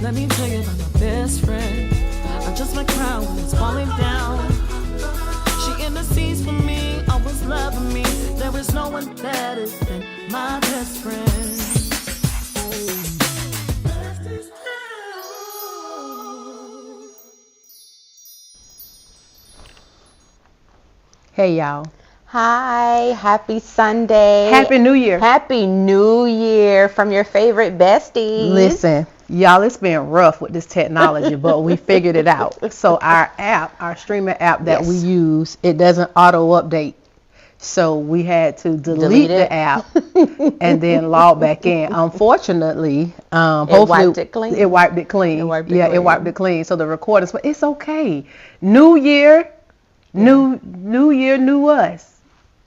Let me tell you about my best friend. I'm just my crown when it's falling down. She intercedes for me, always loving me. There is no one better than my best friend. Hey y'all. Hi, happy Sunday. Happy New Year. Happy New Year from your favorite besties. Listen, y'all, it's been rough with this technology, but we figured it out. So our streaming app that we use, it doesn't auto update. So we had to delete the app and then log back in. Unfortunately, hopefully it wiped it clean. It wiped it clean. So the recordings, but it's okay. New year, new year, new us.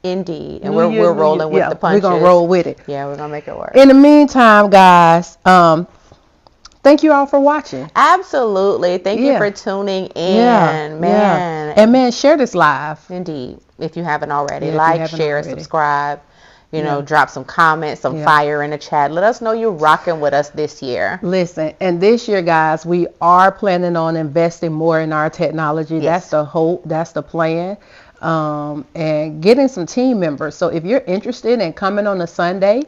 Indeed. And we're rolling with the punches. We're going to roll with it. Yeah, we're going to make it work. In the meantime, guys, thank you all for watching. Absolutely. Thank you for tuning in. Man. And man, share this live. Indeed. If you haven't already. Share, subscribe. You know, drop some comments, some fire in the chat. Let us know you're rocking with us this year. Listen, and this year, guys, we are planning on investing more in our technology. Yes. That's the hope. That's the plan. And getting some team members. So if you're interested in coming on a Sunday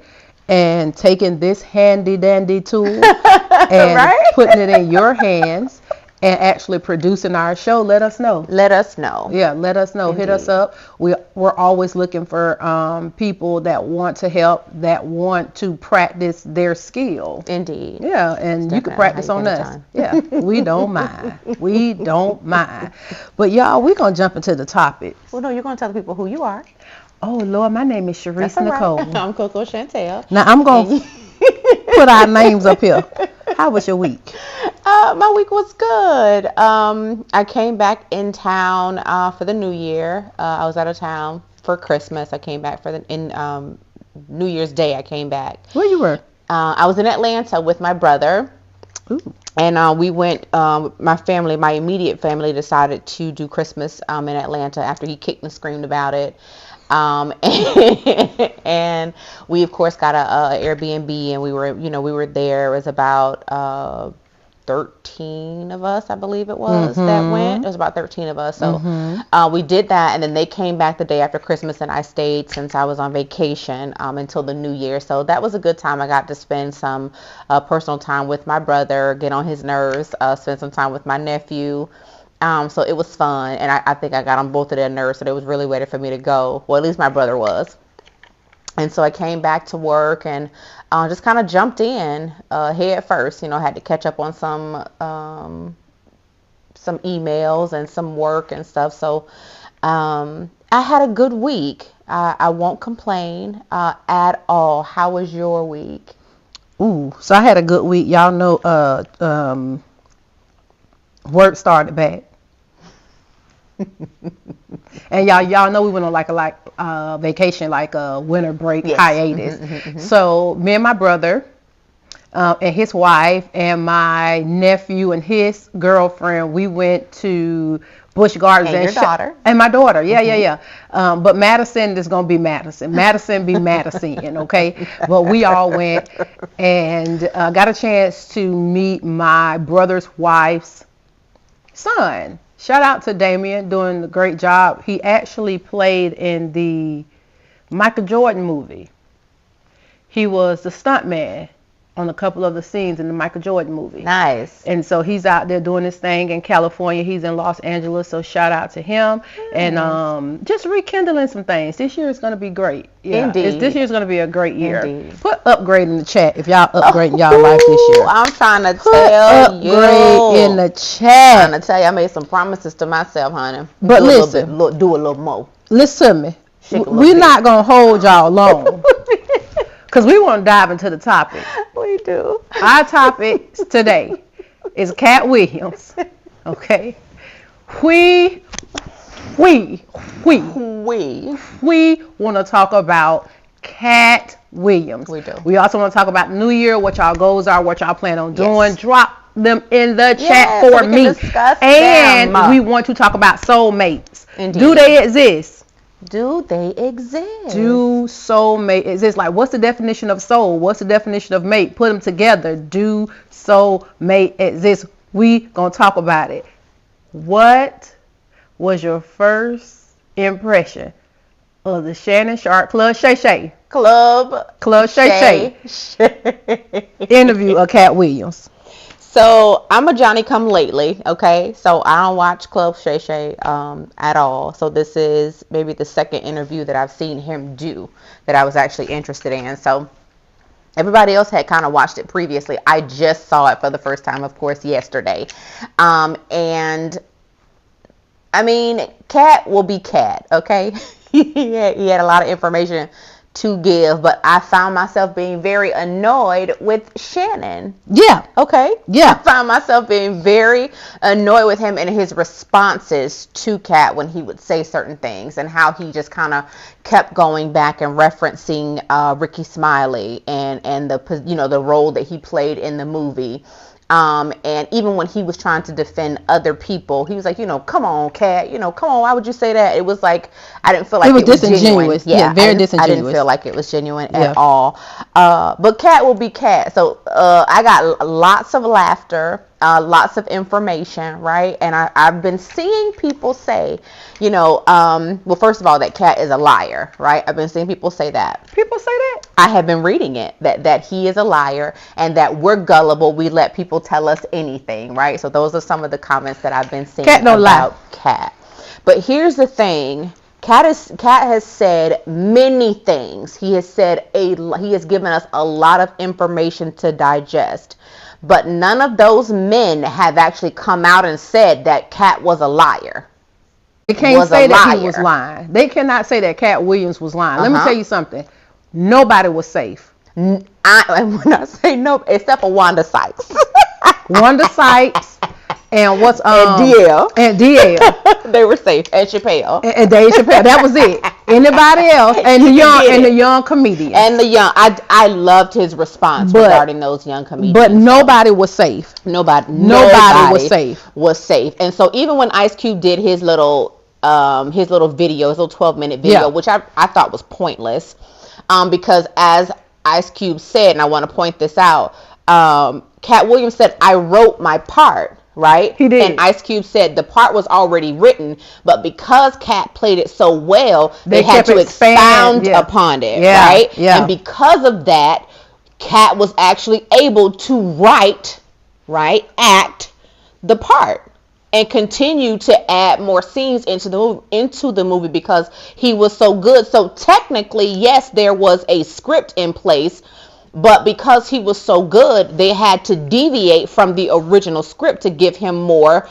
and taking this handy dandy tool and putting it in your hands and actually producing our show, let us know. Let us know. Yeah, let us know. Indeed. Hit us up. We're always looking for people that want to help, that want to practice their skill. Indeed. Yeah, and you can practice on us. Yeah, we don't mind. We don't mind. But y'all, we're going to jump into the topic. Well, no, you're going to tell the people who you are. Oh, Lord, my name is Sharice Nicole. Right. I'm Coco Chantel. Now, I'm going to put our names up here. How was your week? My week was good. I came back in town for the New Year. I was out of town for Christmas. I came back for New Year's Day. I came back. Where you were? I was in Atlanta with my brother. Ooh. And we went, my family, my immediate family decided to do Christmas in Atlanta after he kicked and screamed about it. And we of course got a Airbnb, and we were there. It was about 13 of us, I believe it was, that went. It was about 13 of us. So we did that, and then they came back the day after Christmas, and I stayed since I was on vacation until the New Year. So that was a good time. I got to spend some personal time with my brother, get on his nerves, spend some time with my nephew. So it was fun, and I think I got on both of their nerves, so they was really waiting for me to go. Well, at least my brother was. And so I came back to work and just kind of jumped in head first. You know, had to catch up on some emails and some work and stuff. So I had a good week. I won't complain at all. How was your week? Ooh, so I had a good week. Y'all know work started back. And y'all know we went on like a vacation, like a winter break hiatus. So me and my brother and his wife and my nephew and his girlfriend, we went to Busch Gardens and your daughter. And my daughter, but Madison is gonna be Madison be Madison, okay? But we all went and got a chance to meet my brother's wife's son. Shout out to Damien, doing a great job. He actually played in the Michael Jordan movie. He was the stuntman on a couple of the scenes in the Michael Jordan movie. Nice. And so he's out there doing his thing in California. He's in Los Angeles, so shout out to him. And just rekindling some things. This year is going to be great. Yeah. Indeed. This year is going to be a great year. Indeed. Put upgrade in the chat if y'all upgrading y'all life this year. I'm trying to tell you. Upgrade in the chat. I'm trying to tell you, I made some promises to myself, honey. But do listen. Do a little more. Listen to me. We're not going to hold y'all long. Because we want to dive into the topic. We do. Our topic today is Katt Williams. Okay? We want to talk about Katt Williams. We do. We also want to talk about New Year, what y'all goals are, what y'all plan on doing. Yes. Drop them in the chat for so me. And we want to talk about soulmates. Indeed. Do they exist? Do they exist? Do soulmate exist? Like, what's the definition of soul? What's the definition of mate? Put them together. Do soulmate exist? We gonna talk about it. What was your first impression of the Shannon Sharp Club Shay Shay Shay interview of Katt Williams? So I'm a Johnny come lately, okay? So I don't watch Club Shay Shay at all. So this is maybe the second interview that I've seen him do that I was actually interested in. So everybody else had kind of watched it previously. I just saw it for the first time, of course, yesterday. And I mean, Katt will be Katt, okay? he had a lot of information to give, but I found myself being very annoyed with Shannon. Yeah. Okay. Yeah. I found myself being very annoyed with him and his responses to Katt when he would say certain things, and how he just kind of kept going back and referencing Ricky Smiley and the role that he played in the movie. And even when he was trying to defend other people, he was like, come on, Katt, come on, why would you say that? It was like, I didn't feel like it was disingenuous. Yeah, very disingenuous. I didn't feel like it was genuine at all. But Katt will be Katt. So I got lots of laughter, lots of information, right? And I've been seeing people say, well, first of all, that Katt is a liar, right? I've been seeing people say that. People say that? I have been reading it, that he is a liar and that we're gullible. We let people tell us anything, right? So those are some of the comments that I've been seeing about Katt. But here's the thing. Katt has said many things. He has given us a lot of information to digest. But none of those men have actually come out and said that Katt was a liar. They can't say that he was lying. They cannot say that Katt Williams was lying. Let me tell you something. Nobody was safe. And when I say no, except for Wanda Sykes. Wanda Sykes and what's and DL. They were safe. And Chappelle. And Dave Chappelle. That was it. Anybody else? And the young comedian. And the young. I loved his response regarding those young comedians. But nobody was safe. Nobody was safe. And so even when Ice Cube did his little video, his little 12-minute video, which I thought was pointless, because as Ice Cube said, and I want to point this out, Katt Williams said, I wrote my part, right? He did. And Ice Cube said the part was already written, but because Katt played it so well, they had to expound upon it, right? Yeah. And because of that, Katt was actually able to act the part and continue to add more scenes into the movie because he was so good. So technically, yes, there was a script in place, but because he was so good, they had to deviate from the original script to give him more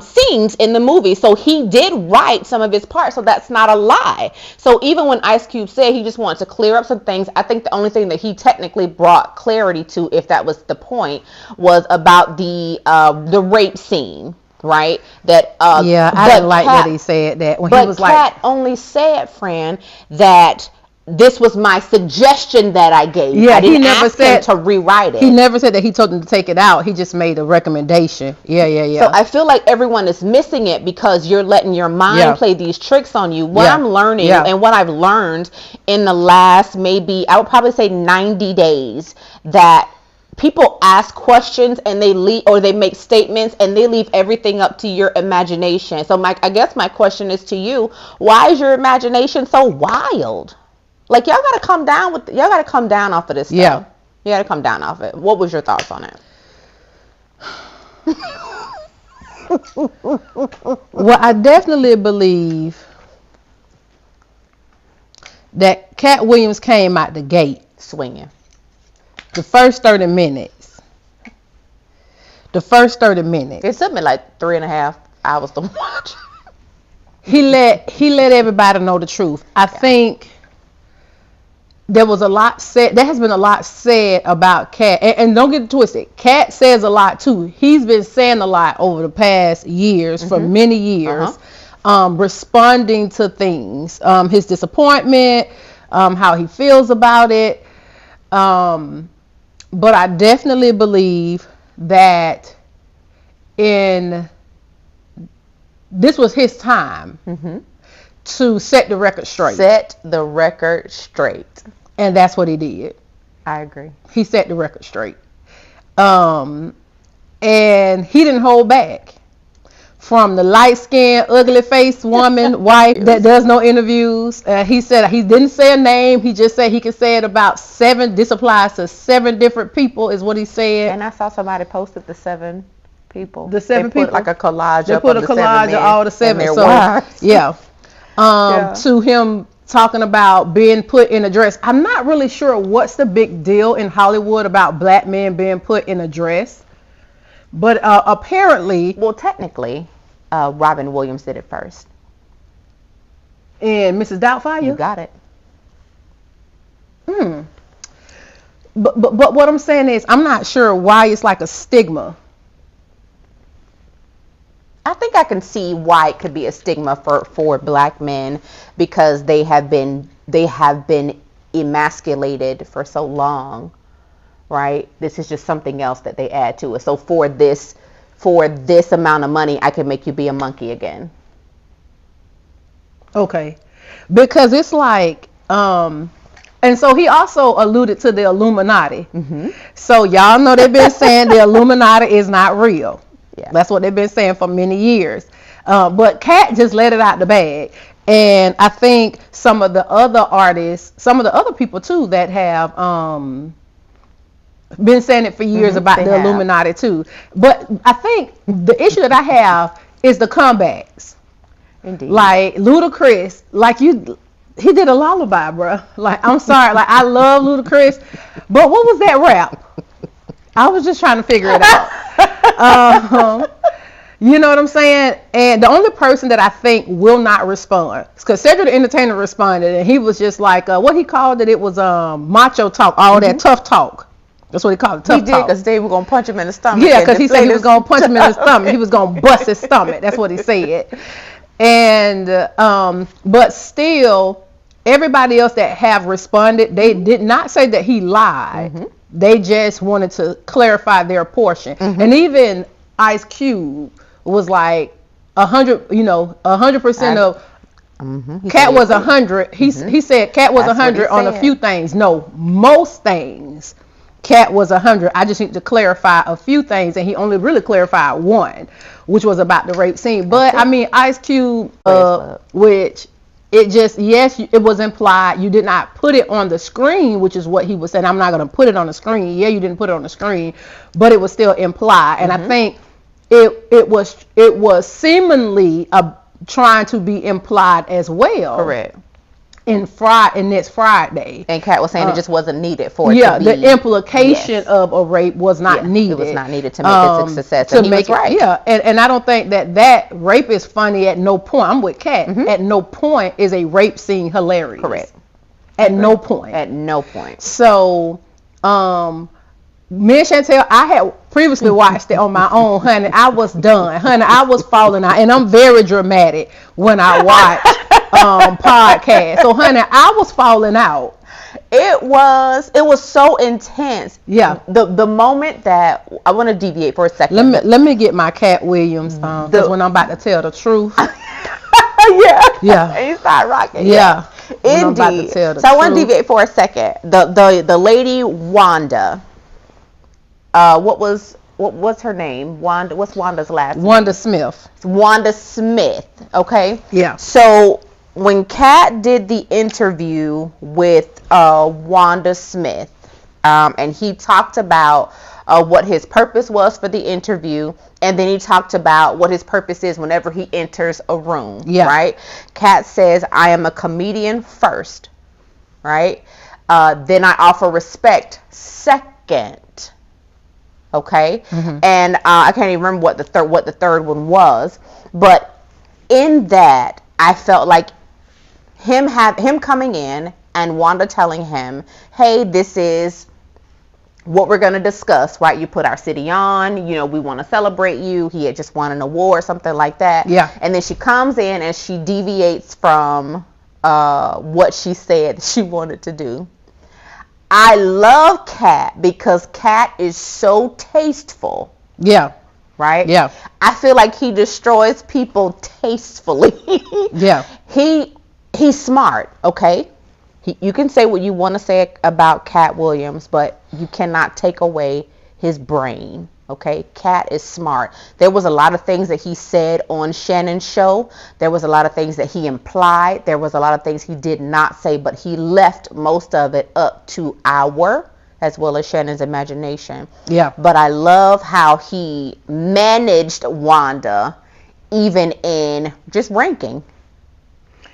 scenes in the movie. So he did write some of his parts, so that's not a lie. So even when Ice Cube said he just wanted to clear up some things, I think the only thing that he technically brought clarity to, if that was the point, was about the rape scene. Right? That I didn't like that he said that when he was like. But Katt only said, Fran, that this was my suggestion that I gave. Yeah, I didn't he never ask said him to rewrite it. He never said that he told him to take it out. He just made a recommendation. Yeah. So I feel like everyone is missing it because you're letting your mind play these tricks on you. What I'm learning and what I've learned in the last maybe, I would probably say 90 days, that people ask questions and they make statements and they leave everything up to your imagination. So I guess my question is to you, why is your imagination so wild? Like, y'all gotta come down off of this stuff. Yeah. You gotta come down off it. What was your thoughts on it? Well, I definitely believe that Katt Williams came out the gate swinging. The first 30 minutes. It took me like 3.5 hours to watch. He let everybody know the truth. I think there was a lot said. There has been a lot said about Katt, and don't get it twisted. Katt says a lot too. He's been saying a lot over the past years, for many years, responding to things, his disappointment, how he feels about it. But I definitely believe that this was his time to set the record straight. Set the record straight. And that's what he did. I agree. He set the record straight. And he didn't hold back. From the light-skinned, ugly-faced woman, wife that does no interviews. He said he didn't say a name. He just said he could say it about 7. This applies to 7 different people, is what he said. And I saw somebody posted the 7 people. The 7 they people. put like a collage. They up put of a the collage 7 of all the 7. and their So wives. yeah. To him talking about being put in a dress. I'm not really sure what's the big deal in Hollywood about black men being put in a dress. But apparently... Well, technically, Robin Williams did it first. And Mrs. Doubtfire? You got it. But what I'm saying is, I'm not sure why it's like a stigma. I think I can see why it could be a stigma for black men, because they have been emasculated for so long, right? This is just something else that they add to it. So for this amount of money, I could make you be a monkey again. Okay. Because it's like, and so he also alluded to the Illuminati. So y'all know they've been saying the Illuminati is not real. Yeah. That's what they've been saying for many years. But Katt just let it out the bag. And I think some of the other artists, some of the other people too that have been saying it for years about the Illuminati too. But I think the issue that I have is the comebacks. Indeed. Like Ludacris, he did a lullaby, bro. Like, I'm sorry, like I love Ludacris, but what was that rap? I was just trying to figure it out. You know what I'm saying? And the only person that I think will not respond, because Cedric the Entertainer responded, and he was just like, what he called it, it was macho talk, all that tough talk. That's what he called it, tough talk. He did, because they were going to punch him in the stomach. Yeah, because he said he was going to punch him in the stomach. He was going to bust his stomach. That's what he said. And, but still, everybody else that have responded, they did not say that he lied. They just wanted to clarify their portion. And even Ice Cube was like 100% of Katt was 100. He said Katt was 100 on a few things. No, most things Katt was 100. I just need to clarify a few things, and he only really clarified one, which was about the rape scene. But I mean, Ice Cube, which it just, yes, it was implied. You did not put it on the screen, which is what he was saying. I'm not going to put it on the screen. Yeah, you didn't put it on the screen, but it was still implied. And I think it was seemingly trying to be implied as well. Correct. In next Friday. And Katt was saying it just wasn't needed for it to be. The implication of a rape was not needed. It was not needed to make it a success. And he was right. Yeah, and I don't think that rape is funny at no point. I'm with Katt. At no point is a rape scene hilarious. Correct. At no point. At no point. So, me and Chantel, I had previously watched it on my own, honey. I was done. Honey, I was falling out. And I'm very dramatic when I watch podcasts. So, honey, I was falling out. It was so intense. Yeah. The moment that I want to deviate for a second. Let me get my Katt Williams because when I'm about to tell the truth. Yeah. And you start rocking. Yeah. Indeed. So I want to deviate for a second. The lady Wanda. What's her name? Wanda. What's Wanda's last name? Wanda Smith. Wanda Smith. Okay. Yeah. So when Katt did the interview with Wanda Smith, and he talked about what his purpose was for the interview, and then he talked about what his purpose is whenever he enters a room. Yeah. Right. Katt says, "I am a comedian first, right? Then I offer respect second." Okay. And I can't even remember what the third one was, but in that I felt like him coming in and Wanda telling him, "Hey, this is what we're going to discuss, right? You put our city on, we want to celebrate you. He had just won an award," something like that. Yeah. And then she comes in and she deviates from what she said she wanted to do. I love Katt because Katt is so tasteful. Yeah. Right? Yeah. I feel like he destroys people tastefully. Yeah. he's smart, okay? You can say what you want to say about Katt Williams, but you cannot take away his brain. Okay, Katt is smart. There was a lot of things that he said on Shannon's show. There was a lot of things that he implied. There was a lot of things he did not say, but he left most of it up to our, as well as Shannon's imagination. Yeah. But I love how he managed Wanda, even in just ranking.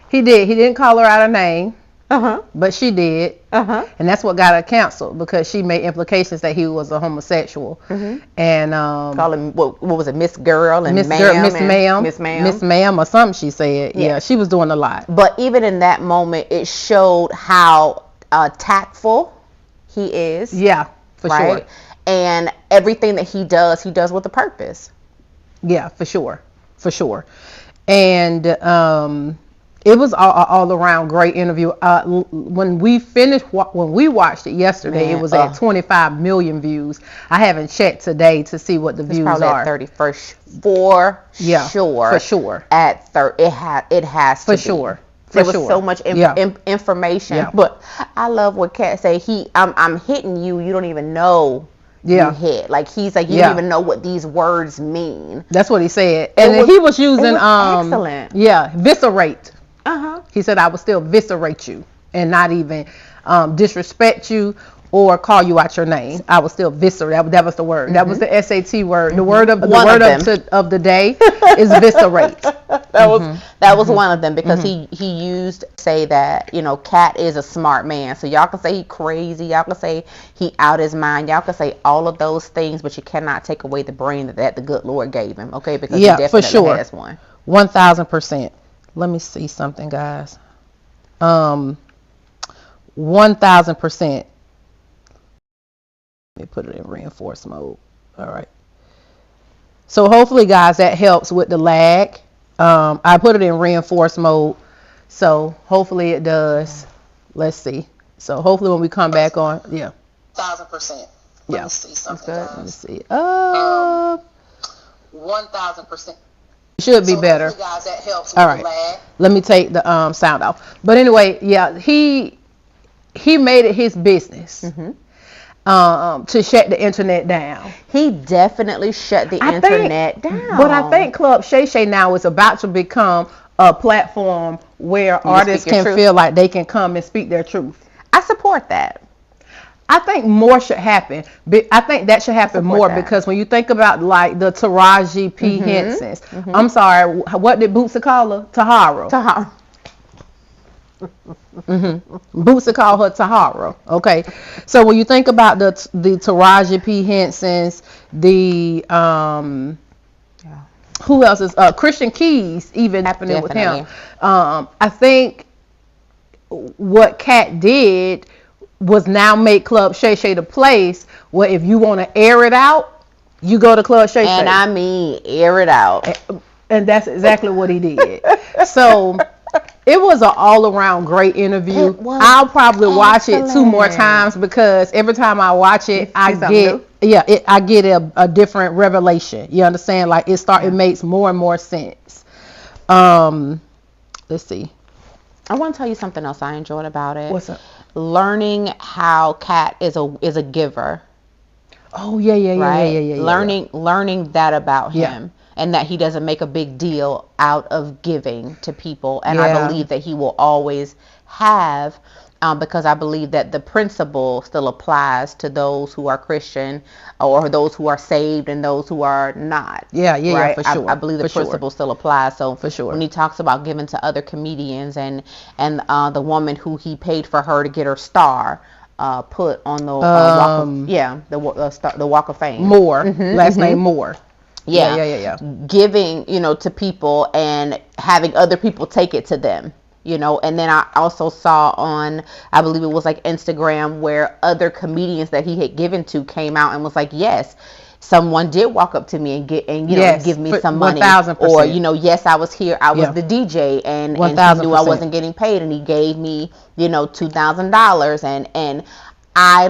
He did. He didn't call her out a name. Uh-huh. But she did. Uh-huh. And that's what got her canceled, because she made implications that he was a homosexual. Mm-hmm. And call him, what was it, Miss Girl and Miss Ma'am or something she said. Yeah, she was doing a lot. But even in that moment, it showed how tactful he is. Yeah, for right? sure. And everything that he does with a purpose. Yeah, for sure. For sure. And it was all around great interview. When we watched it yesterday, it was at 25 million views. I haven't checked today to see what the views probably are. At 30 for sure. For sure. At 30, it has to for be. sure. There was so much information. Yeah. But I love what Katt say. I'm hitting you. You don't even know. You hit. Like he's like, you don't even know what these words mean. That's what he said. And then he was using excellent. Yeah, viscerate. Uh-huh. He said, I would still viscerate you and not even disrespect you or call you out your name. I would still viscerate. That was the word. Mm-hmm. That was the SAT word. Mm-hmm. The word of the day is viscerate. That was one of them, because he used to say that, Katt is a smart man. So y'all can say he crazy. Y'all can say he out his mind. Y'all can say all of those things, but you cannot take away the brain that the good Lord gave him. Okay, because he definitely for sure. has one. 1,000%. Let me see something, guys. 1,000%. Let me put it in reinforced mode. All right. So hopefully, guys, that helps with the lag. I put it in reinforced mode, so hopefully it does. Let's see. So hopefully when we come back on, 1,000%. Let me see something. Let me see. 1,000%. Should be better. Guys, that helps with all right. The lag. Let me take the sound off. But anyway, he made it his business to shut the internet down. He definitely shut the internet down. But I think Club Shay Shay now is about to become a platform where artists can feel like they can come and speak their truth. I support that. I think more should happen. I think that should happen more because when you think about like the Taraji P. Hensons, I'm sorry, what did Bootsy call her? Tahara. Bootsy called her Tahara. Okay, so when you think about the Taraji P. Hensons, the who else is Christian Keys even happening with him. I think what Katt did was now make Club Shay Shay the place where if you want to air it out, you go to Club Shay Shay. And I mean air it out. And that's exactly what he did. So it was an all-around great interview. I'll probably watch it 2 more times because every time I watch it, I get a different revelation. You understand? Like it makes more and more sense. Let's see. I want to tell you something else I enjoyed about it. What's up? Learning how Katt is a giver. Oh yeah. Learning that about him, and that he doesn't make a big deal out of giving to people. And I believe that he will always have, because I believe that the principle still applies to those who are Christian or those who are saved and those who are not. Yeah, for sure. I believe the principle still applies. So for sure, when he talks about giving to other comedians and the woman who he paid for her to get her star put on the Walk of Fame. Moore, last name Moore. Yeah. Giving, to people and having other people take it to them. And then I also saw on, I believe it was like Instagram, where other comedians that he had given to came out and was like, yes, someone did walk up to me and give me some money. 1,000%. Or, yes, I was here. I was the DJ and he knew I wasn't getting paid and he gave me, $2,000. And I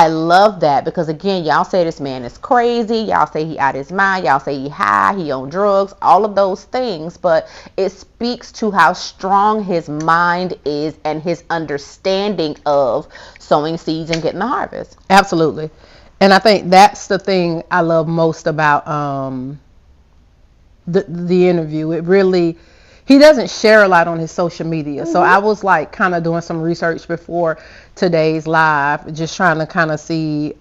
love that, because again, y'all say this man is crazy, y'all say he out his mind, y'all say he high, he on drugs, all of those things, but it speaks to how strong his mind is and his understanding of sowing seeds and getting the harvest. Absolutely. And I think that's the thing I love most about the interview. It really, he doesn't share a lot on his social media. So I was like kind of doing some research before today's live, just trying to kind of see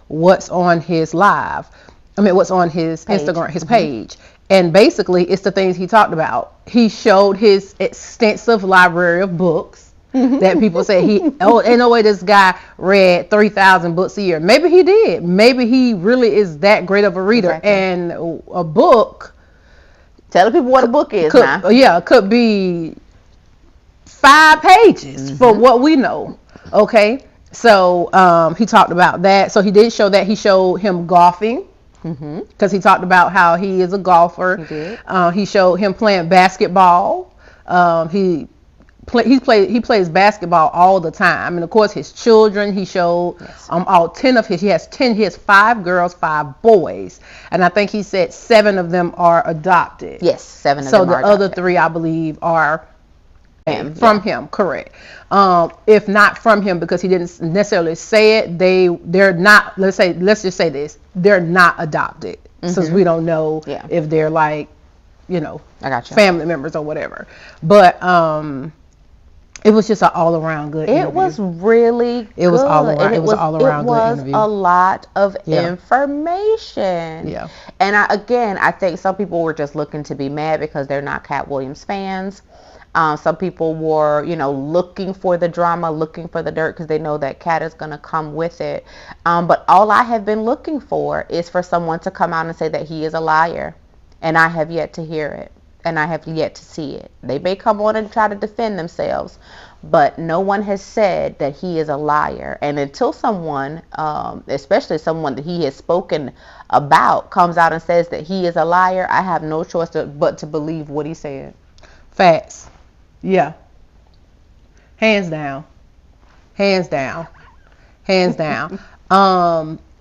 what's on his what's on his Instagram, his page. And basically it's the things he talked about. He showed his extensive library of books that people say ain't no way this guy read 3,000 books a year. Maybe he did. Maybe he really is that great of a reader. Exactly. And a book, tell people what a book is now. Yeah, could be 5 pages for what we know. Okay, so he talked about that. So he did show that. He showed him golfing, because he talked about how he is a golfer. He did. He showed him playing basketball. He plays basketball all the time, and of course his children. He showed all 10 of his. He has 5 girls, 5 boys, and I think he said 7 of them are adopted. Yes, 7 of them. So the other 3, I believe, are from him. Correct. If not from him, because he didn't necessarily say it, they're not. Let's just say this: they're not adopted, since we don't know if they're like, I got you, family members or whatever. But it was just an all-around good interview. It was really good. It was all around. It was all around good interview. It was a lot of information. Yeah. And I think some people were just looking to be mad because they're not Katt Williams fans. Some people were, looking for the drama, looking for the dirt, because they know that Katt is going to come with it. But all I have been looking for is for someone to come out and say that he is a liar. And I have yet to hear it. And I have yet to see it. They may come on and try to defend themselves, but no one has said that he is a liar. And until someone, especially someone that he has spoken about, comes out and says that he is a liar, I have no choice but to believe what he said. Facts. Yeah. Hands down. Hands down. Hands down.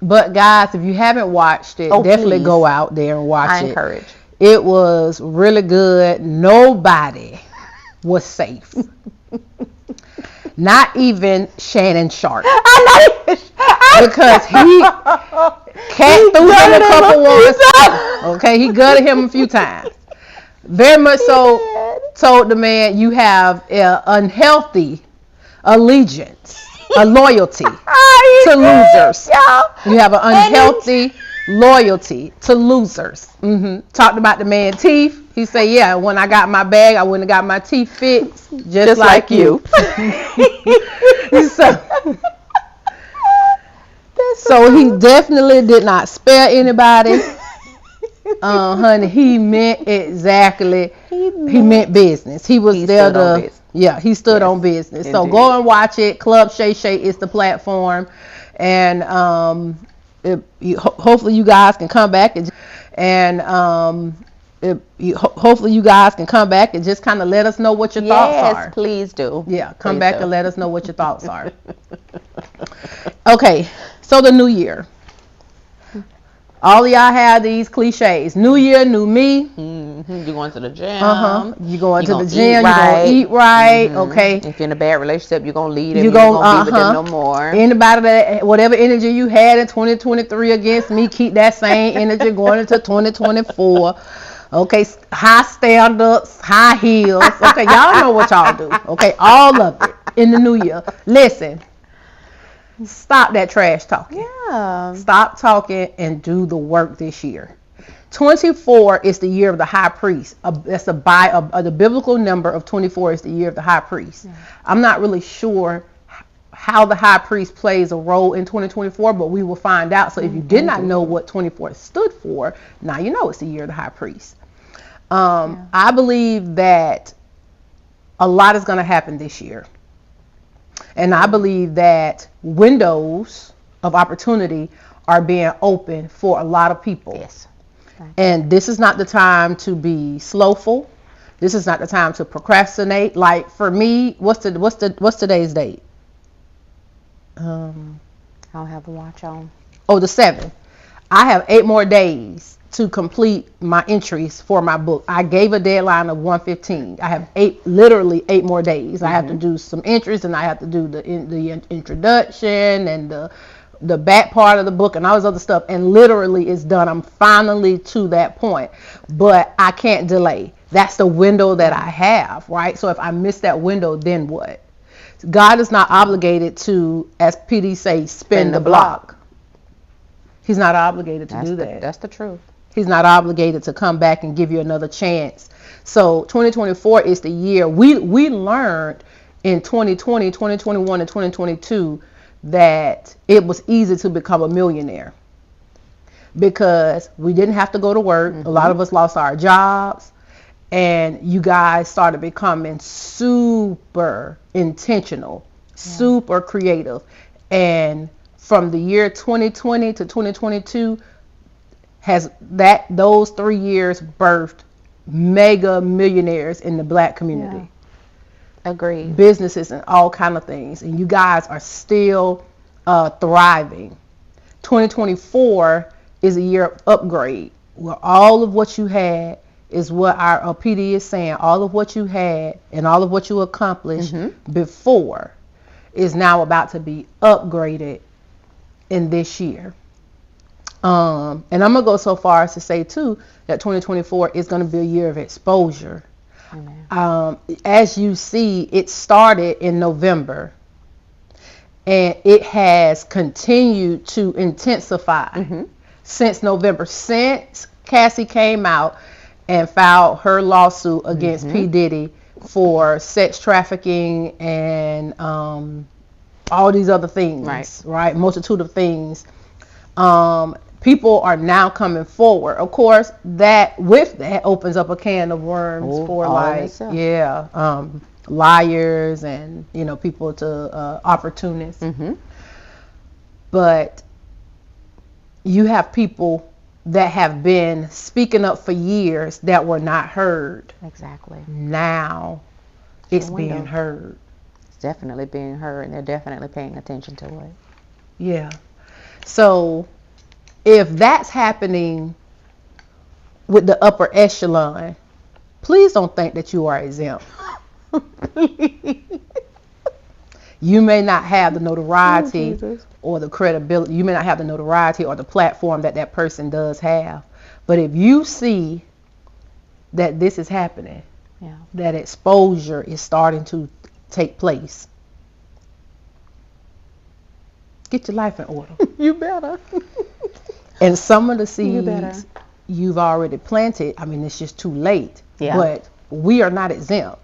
But guys, if you haven't watched it, definitely go out there and watch it. I encourage. It was really good. Nobody was safe. Not even Shannon Sharp. Because Katt threw him a couple ones. Okay, he gutted him a few times. Very much so told the man, you have an unhealthy allegiance, a loyalty to losers. You have an unhealthy loyalty to losers. Talked about the man's teeth. He said, yeah, when I got my bag, I went and got my teeth fixed just like you. So he definitely did not spare anybody. Honey, he meant exactly. He meant business. He was there to. Yeah, he stood on business. Indeed. So go and watch it. Club Shay Shay is the platform, and hopefully you guys can come back hopefully you guys can come back and just kind of let us know what your thoughts are. Yes, please do. Yeah, come back and let us know what your thoughts are. Okay, so the new year. All of y'all have these cliches. New year, new me. You're going to the gym. You're going to the gym. You're going to eat right. Okay. If you're in a bad relationship, you're going to leave them. You're going to be with them no more. Anybody that, whatever energy you had in 2023 against me, keep that same energy going into 2024. Okay. High stand-ups, high heels. Okay. Y'all know what y'all do. Okay. All of it in the new year. Listen. Stop that trash talking. Yeah. Stop talking and do the work this year. 24 is the year of the high priest. That's the biblical number of 24 is the year of the high priest. Yeah. I'm not really sure how the high priest plays a role in 2024, but we will find out. So if you did not know what 24 stood for, now you know it's the year of the high priest. I believe that a lot is going to happen this year. And I believe that windows of opportunity are being open for a lot of people. Yes. And this is not the time to be slowful. This is not the time to procrastinate. Like for me, what's today's date? I don't have a watch on. Oh, the 7th. I have 8 more days to complete my entries for my book. I gave a deadline of 115. I have literally 8 more days. I have to do some entries, and I have to do the introduction and the back part of the book and all this other stuff. And literally, it's done. I'm finally to that point, but I can't delay. That's the window that I have, right? So if I miss that window, then what? God is not obligated to, as PD say, spin the block. He's not obligated to do that. That's the truth. He's not obligated to come back and give you another chance. So 2024 is the year. We learned in 2020, 2021, and 2022 that it was easy to become a millionaire because we didn't have to go to work. A lot of us lost our jobs, and you guys started becoming super intentional, super creative. And from the year 2020 to 2022, those 3 years birthed mega millionaires in the Black community. Agreed. Businesses and all kind of things, and you guys are still thriving. 2024 is a year of upgrade, where all of what you had is what our PD is saying. All of what you had and all of what you accomplished before is now about to be upgraded in this year. And I'm gonna go so far as to say too that 2024 is going to be a year of exposure. As you see, it started in November, and it has continued to intensify since November. Since Cassie came out and filed her lawsuit against P. Diddy for sex trafficking and all these other things, right? Multitude of things. People are now coming forward. Of course, that opens up a can of worms for liars and people to opportunists. But you have people that have been speaking up for years that were not heard. Exactly. Now it's being heard. It's definitely being heard, and they're definitely paying attention to it. Yeah. So if that's happening with the upper echelon, please don't think that you are exempt. You may not have the notoriety or the credibility. You may not have the notoriety or the platform that person does have. But if you see that this is happening, that exposure is starting to take place, get your life in order. You better. And some of the seeds you've already planted, I mean, it's just too late. But we are not exempt.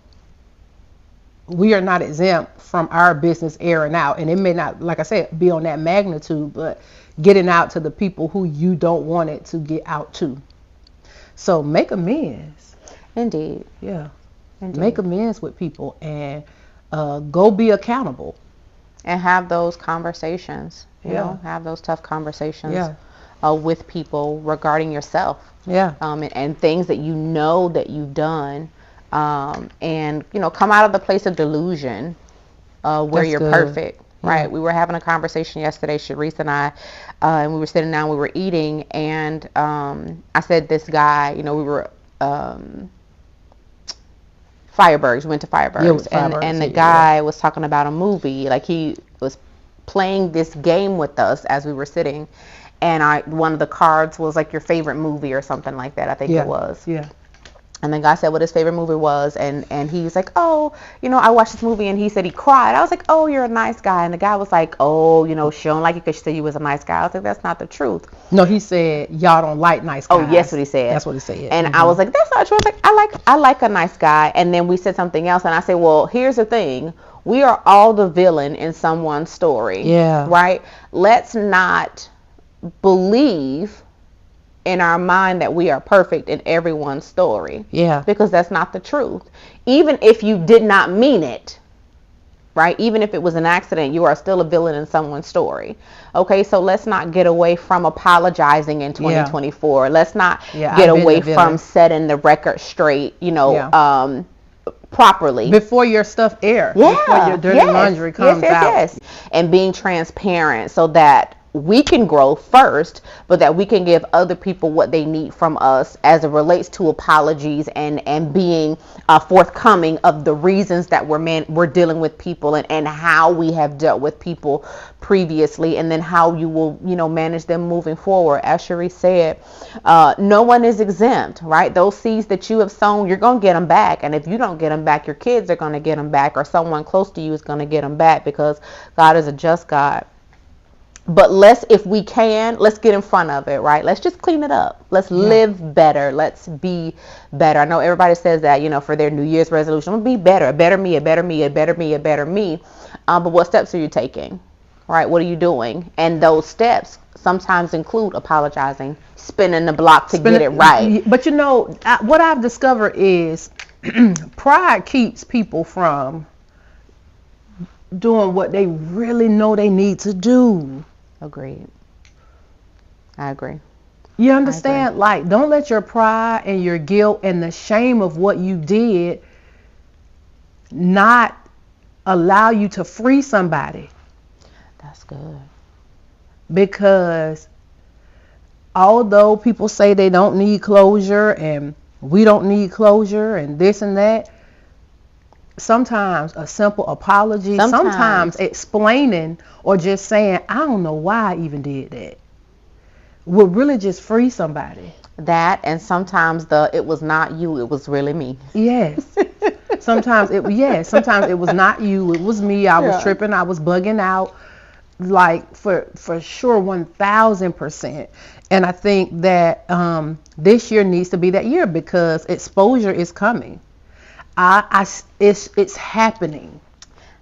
We are not exempt from our business airing out. And it may not, like I said, be on that magnitude, but getting out to the people who you don't want it to get out to. So make amends. Indeed. Yeah. Indeed. Make amends with people and go be accountable. And have those conversations. You know, have those tough conversations with people regarding yourself. And things that you know that you've done. And come out of the place of delusion where That's you're good. Perfect, right? We were having a conversation yesterday, Sharice and I, and we were sitting down, we were eating, and I said this guy, we were Firebirds, we went to Firebirds, and the guy was talking about a movie, like he was playing this game with us as we were sitting, and one of the cards was like your favorite movie or something like that, I think it was. And the guy said what his favorite movie was, and he was like, oh, I watched this movie, and he said he cried. I was like, oh, you're a nice guy. And the guy was like, oh, she don't like you because she said you was a nice guy. I was like, that's not the truth. No, he said, y'all don't like nice guys. Oh, yes, what he said. That's what he said. And I was like, that's not true. I was like, I like a nice guy. And then we said something else, and I said, well, here's the thing. We are all the villain in someone's story. Yeah. Right? Let's not believe in our mind that we are perfect in everyone's story. Yeah. Because that's not the truth. Even if you did not mean it, right? Even if it was an accident, you are still a villain in someone's story. Okay, so let's not get away from apologizing in 2024. Let's not get away from setting the record straight, properly before your stuff air, before your dirty laundry comes out. Yes. And being transparent so that we can grow first, but that we can give other people what they need from us as it relates to apologies and being forthcoming of the reasons that we're dealing with people and how we have dealt with people previously, and then how you will manage them moving forward. As Cherie said, no one is exempt, right? Those seeds that you have sown, you're going to get them back, and if you don't get them back, your kids are going to get them back, or someone close to you is going to get them back, because God is a just God. But if we can, let's get in front of it, right? Let's just clean it up. Let's live better. Let's be better. I know everybody says that, for their New Year's resolution, I'm going to be better, a better me, a better me, a better me, a better me. But what steps are you taking, right? What are you doing? And those steps sometimes include apologizing, spinning the block to get it right. But what I've discovered is pride keeps people from doing what they really know they need to do. Agreed. I agree. You understand? Like, don't let your pride and your guilt and the shame of what you did not allow you to free somebody. That's good. Because although people say they don't need closure and we don't need closure and this and that, sometimes a simple apology, sometimes explaining or just saying, I don't know why I even did that, will really just free somebody. That, and sometimes it was not you, it was really me. Yes. Sometimes it was not you, it was me. I was tripping, I was bugging out, like for sure, 1000%. And I think that this year needs to be that year, because exposure is coming. It's happening.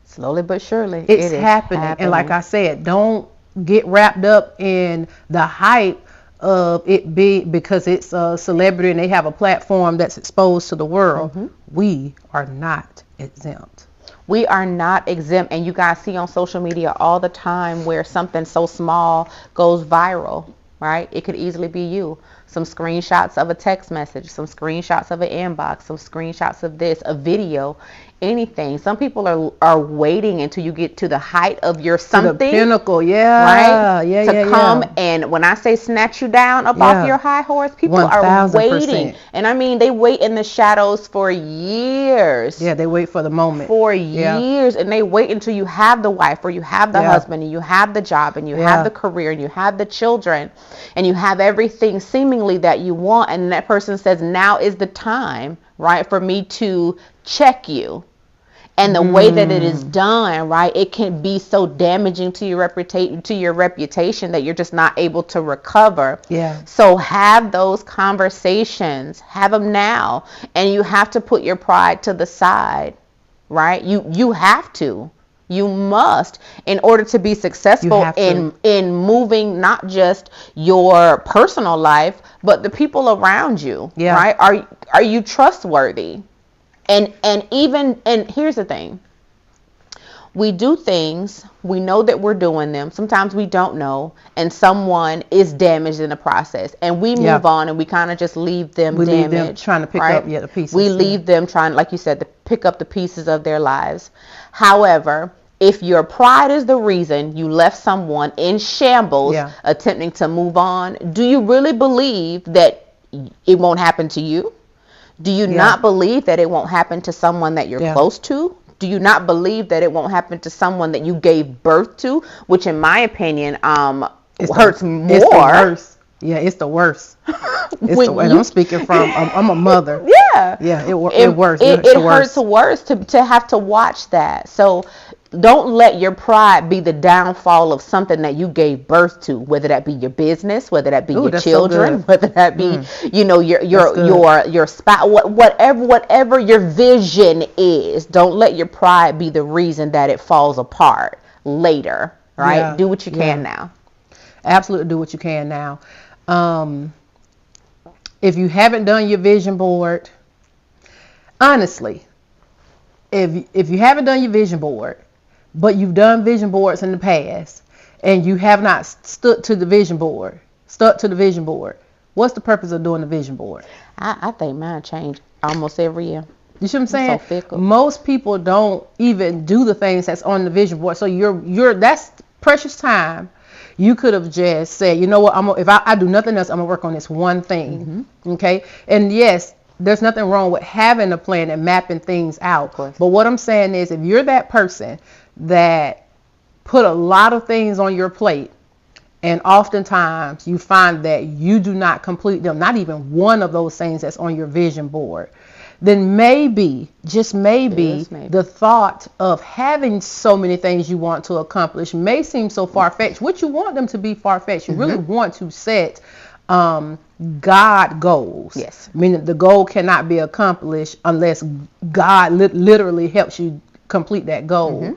Slowly but surely. It's happening. And like I said, don't get wrapped up in the hype of it because it's a celebrity and they have a platform that's exposed to the world. Mm-hmm. We are not exempt. We are not exempt. And you guys see on social media all the time where something so small goes viral, right? It could easily be you. Some screenshots of a text message, some screenshots of an inbox, some screenshots of this, a video, anything. Some people are waiting until you get to the height of your something. To the pinnacle, right? To come and when I say snatch you down off your high horse, people 1000%. Are waiting. And I mean, they wait in the shadows for years. Yeah, they wait for the moment. For years. And they wait until you have the wife or you have the husband and you have the job and you have the career and you have the children and you have everything seemingly that you want, and that person says, now is the time, right, for me to check you. And the way that it is done, right, it can be so damaging to your reputation that you're just not able to recover. Yeah. So have those conversations, have them now, and you have to put your pride to the side, right? You have to. You must, in order to be successful in moving not just your personal life, but the people around you, right? Are you trustworthy? And here's the thing. We do things, we know that we're doing them. Sometimes we don't know, and someone is damaged in the process, and we move on and we kind of just leave them damaged. Leave them trying to pick up the pieces. We leave them trying, like you said, to pick up the pieces of their lives. However, if your pride is the reason you left someone in shambles attempting to move on, do you really believe that it won't happen to you? Do you not believe that it won't happen to someone that you're close to? Do you not believe that it won't happen to someone that you gave birth to? Which in my opinion hurts more. It's the worst. Yeah, it's the worst. I'm speaking from, I'm a mother. Yeah, it works. It hurts worse to have to watch that. So don't let your pride be the downfall of something that you gave birth to, whether that be your business, whether that be your children, whether that be, your spouse, whatever your vision is. Don't let your pride be the reason that it falls apart later, right? Yeah. Do what you can now. Absolutely do what you can now. If you haven't done your vision board, honestly, if you haven't done your vision board, but you've done vision boards in the past and you have not stuck to the vision board, what's the purpose of doing the vision board? I think mine changed almost every year. You see what I'm saying? So fickle. Most people don't even do the things that's on the vision board. So that's precious time. You could have just said, you know what, if I do nothing else, I'm gonna work on this one thing. Okay. And yes, there's nothing wrong with having a plan and mapping things out. But what I'm saying is, if you're that person that put a lot of things on your plate, and oftentimes you find that you do not complete them, not even one of those things that's on your vision board, then maybe, just maybe, the thought of having so many things you want to accomplish may seem so far-fetched. What you want them to be far-fetched. You really want to set God goals. Yes. Meaning the goal cannot be accomplished unless God literally helps you complete that goal.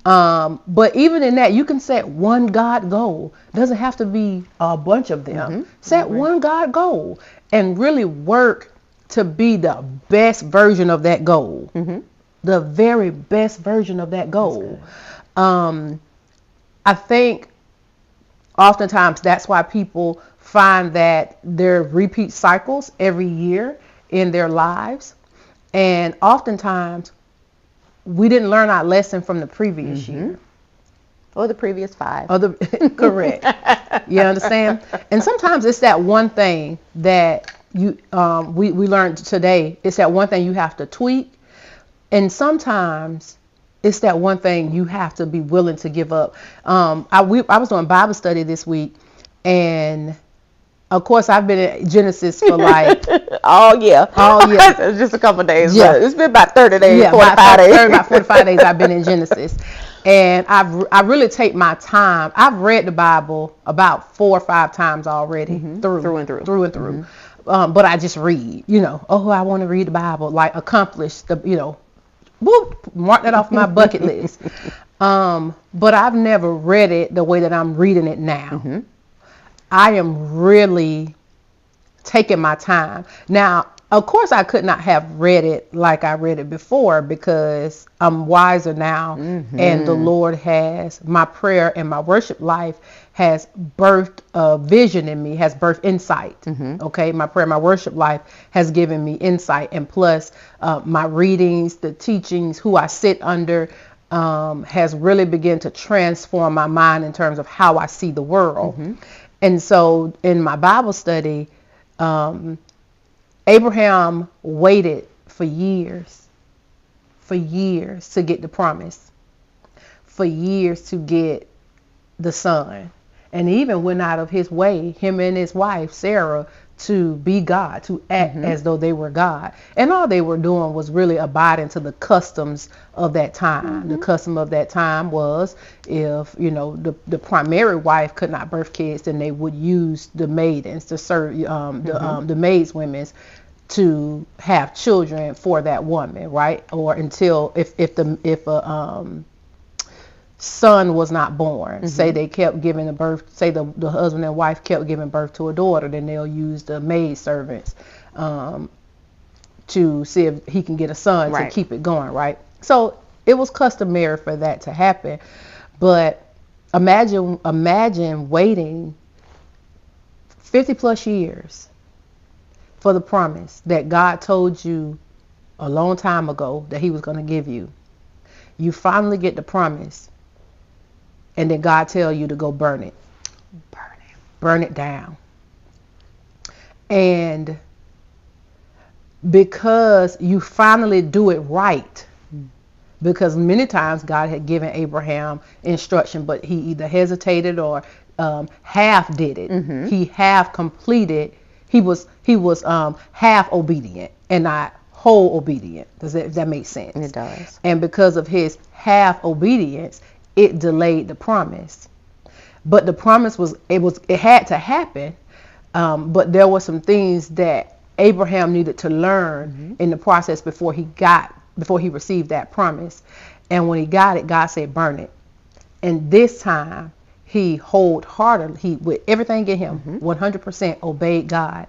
But even in that, you can set one God goal. Doesn't have to be a bunch of them. Set one God goal and really work to be the best version of that goal. The very best version of that goal. I think oftentimes that's why people find that there are repeat cycles every year in their lives. And oftentimes we didn't learn our lesson from the previous year. Or the previous 5. Correct. You understand? And sometimes it's that one thing that we learned today. It's that one thing you have to tweak. And sometimes it's that one thing you have to be willing to give up. I was doing Bible study this week, and of course I've been in Genesis for like all year. It's just a couple of days. Yeah, it's been about 30 days, 45 days. About 45 days I've been in Genesis, and I really take my time. I've read the Bible about 4 or 5 times already, through and through. But I just read, I want to read the Bible, like accomplish mark that off my bucket list. But I've never read it the way that I'm reading it now. I am really taking my time. Now, of course, I could not have read it like I read it before, because I'm wiser now, and the Lord has, my prayer and my worship life has birthed a vision in me, has birthed insight. Okay, my prayer, my worship life has given me insight, and plus my readings, the teachings, who I sit under, has really begun to transform my mind in terms of how I see the world. And so in my Bible study, Abraham waited for years to get the promise, for years to get the son, and even went out of his way, him and his wife Sarah, to be God, to act as though they were God. And all they were doing was really abiding to the customs of that time. The custom of that time was, if the primary wife could not birth kids, then they would use the maidens to serve the maids women to have children for that woman, right? Or until if a son was not born, say they kept giving birth, say the husband and wife kept giving birth to a daughter, then they'll use the maid servants to see if he can get a son, to keep it going, right? So it was customary for that to happen. But imagine waiting 50 plus years for the promise that God told you a long time ago that he was going to give you. You finally get the promise, and then God tell you to go burn it down. And because you finally do it right, because many times God had given Abraham instruction, but he either hesitated or half did it. He half completed. He was half obedient and not whole obedient. Does that make sense? It does. And because of his half obedience, it delayed the promise. But the promise it had to happen. But there were some things that Abraham needed to learn in the process before he received that promise. And when he got it, God said, burn it. And this time he wholeheartedly, with everything in him, 100% obeyed God.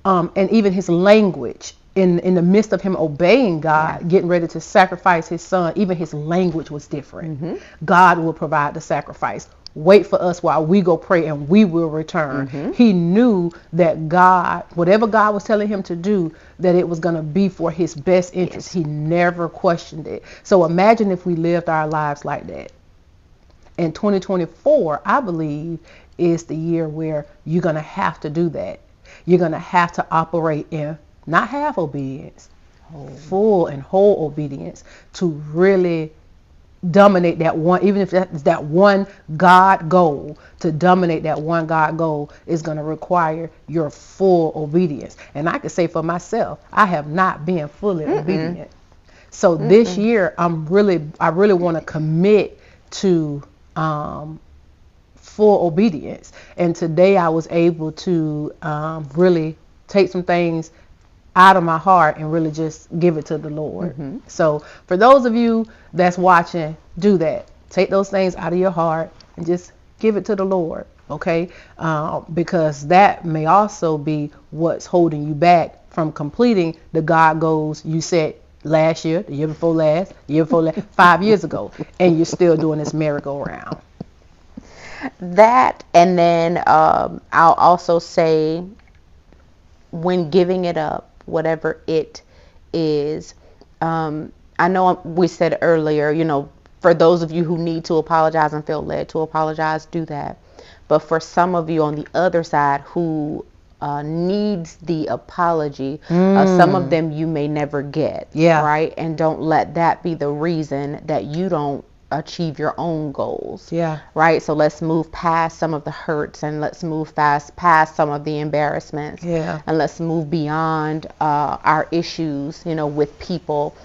And even his language, in the midst of him obeying God, getting ready to sacrifice his son, even his language was different. God will provide the sacrifice. wait for us while we go pray and we will return. He knew that God, whatever God was telling him to do, that it was going to be for his best interest. He never questioned it. So imagine if we lived our lives like that. And 2024, I believe, is the year where you're going to have to do that. You're going to have to operate in not half obedience, full and whole obedience, to really dominate that one, even if that's that one God goal. To dominate that one God goal is going to require your full obedience. And I can say for myself, I have not been fully obedient. So this year, I really want to commit to full obedience. And today I was able to really take some things out of my heart and really just give it to the Lord. So for those of you that's watching, do that. Take those things out of your heart and just give it to the Lord, okay? Because that may also be what's holding you back from completing the God goals you set last year, the year before last, 5 years ago, and you're still doing this merry-go-round. That, and then I'll also say, when giving it up, whatever it is, I know we said earlier, for those of you who need to apologize and feel led to apologize, do that. But for some of you on the other side who needs the apology, some of them you may never get, right? And don't let that be the reason that you don't achieve your own goals, right? So let's move past some of the hurts, and let's move past some of the embarrassments, and let's move beyond our issues, with people,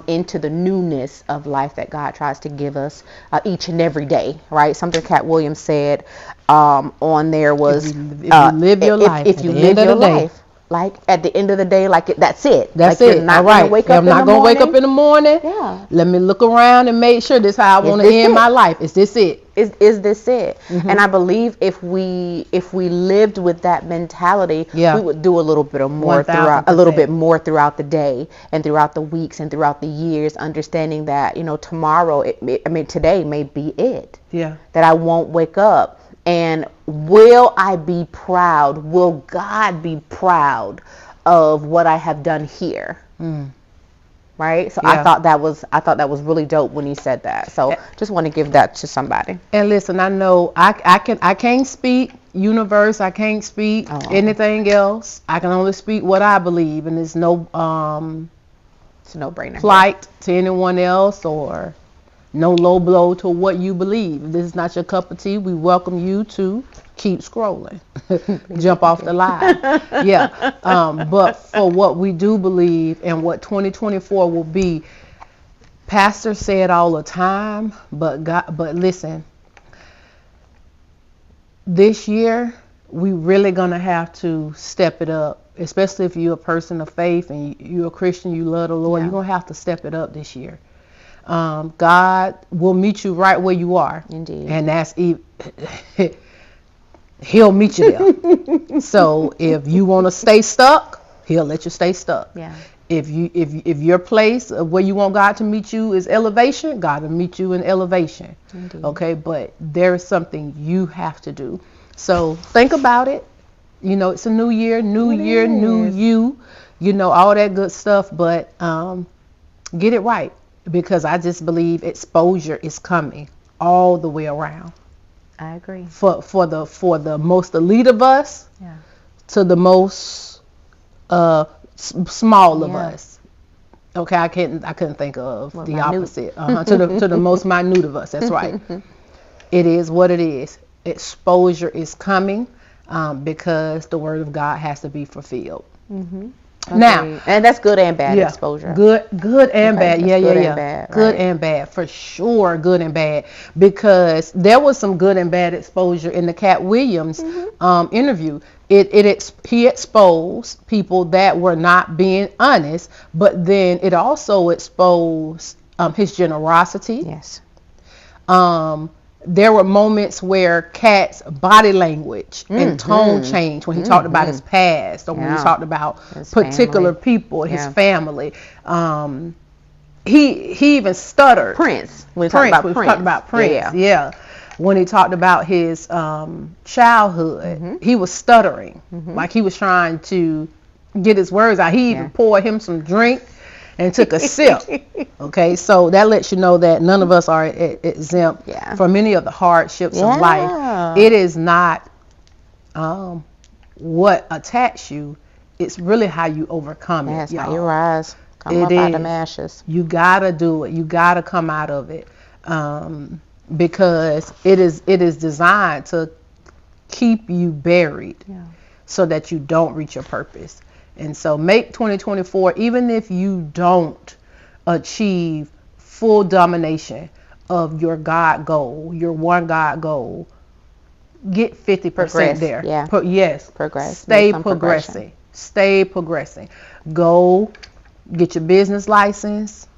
into the newness of life that God tries to give us each and every day, right? Something Katt Williams said on there was, if you live your life, if you live your life, like at the end of the day, that's it. That's like it. You're not all right. gonna wake up I'm not going to wake up in the morning. Yeah. Let me look around and make sure this is how I want to end my life. Is this it? Is this it? And I believe if we lived with that mentality, we would do a little bit more throughout the day and throughout the weeks and throughout the years, understanding that tomorrow, today may be it. Yeah. That I won't wake up. And will I be proud? Will God be proud of what I have done here? Right? So I thought that was really dope when he said that. So just want to give that to somebody. And listen, I know I can't speak universe. I can't speak anything else. I can only speak what I believe, and there's no it's a no-brainer. Plight to anyone else, or no low blow to what you believe. If this is not your cup of tea, we welcome you to keep scrolling. Jump off the line. But for what we do believe and what 2024 will be, pastors say it all the time, but listen, this year we really gonna have to step it up, especially if you're a person of faith and you're a Christian, you love the Lord. You're gonna have to step it up this year. God will meet you right where you are. Indeed. And that's He'll meet you there. So if you want to stay stuck, He'll let you stay stuck. Yeah. If your place of where you want God to meet you is elevation, God will meet you in elevation. Indeed. Okay, but there is something you have to do. So think about it. It's a new year, new you. All that good stuff. But get it right. Because I just believe exposure is coming all the way around. I agree. For the most elite of us, to the most small of us. Okay, I couldn't think of the opposite. To the most minute of us. That's right. It is what it is. Exposure is coming because the word of God has to be fulfilled. Okay. Now, and that's good and bad exposure. Good and bad. Good and bad, good and bad, for sure. Good and bad, because there was some good and bad exposure in the Katt Williams interview. He exposed people that were not being honest, but then it also exposed his generosity. Yes. There were moments where Katt's body language and tone changed when he talked about his past, or when he talked about his particular people, his family. He even stuttered. Prince. When we talked about Prince. Yeah. when he talked about his childhood, he was stuttering, like he was trying to get his words out. He even poured him some drink and took a sip. Okay, so that lets you know that none of us are exempt from any of the hardships of life. It is not what attacks you, it's really how you overcome it. It's how you rise. Come up out of the ashes. You gotta do it. You gotta come out of it, because it is designed to keep you buried, so that you don't reach your purpose. And so make 2024, even if you don't achieve full domination of your God goal, your one God goal, get 50% there. Yeah. Yes. Progress. Stay progressing. Stay progressing. Go get your business license.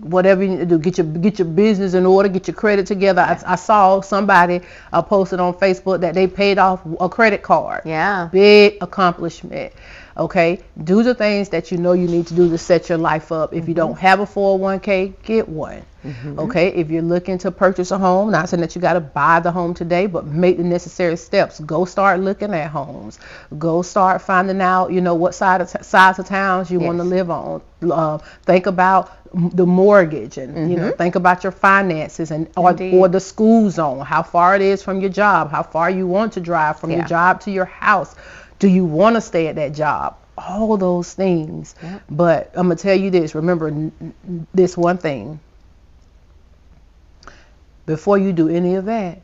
Whatever you need to do, get your business in order, get your credit together. I saw somebody posted on Facebook that they paid off a credit card. Yeah. Big accomplishment. Okay, do the things that you know you need to do to set your life up. If you don't have a 401k, get one. Okay, if you're looking to purchase a home, not saying that you got to buy the home today, but make the necessary steps. Go start looking at homes. Go start finding out, what size of towns you want to live on. Think about the mortgage, and think about your finances, and or the school zone, how far it is from your job, how far you want to drive from your job to your house. Do you want to stay at that job? All those things. But I'm going to tell you this. Remember this one thing. Before you do any of that,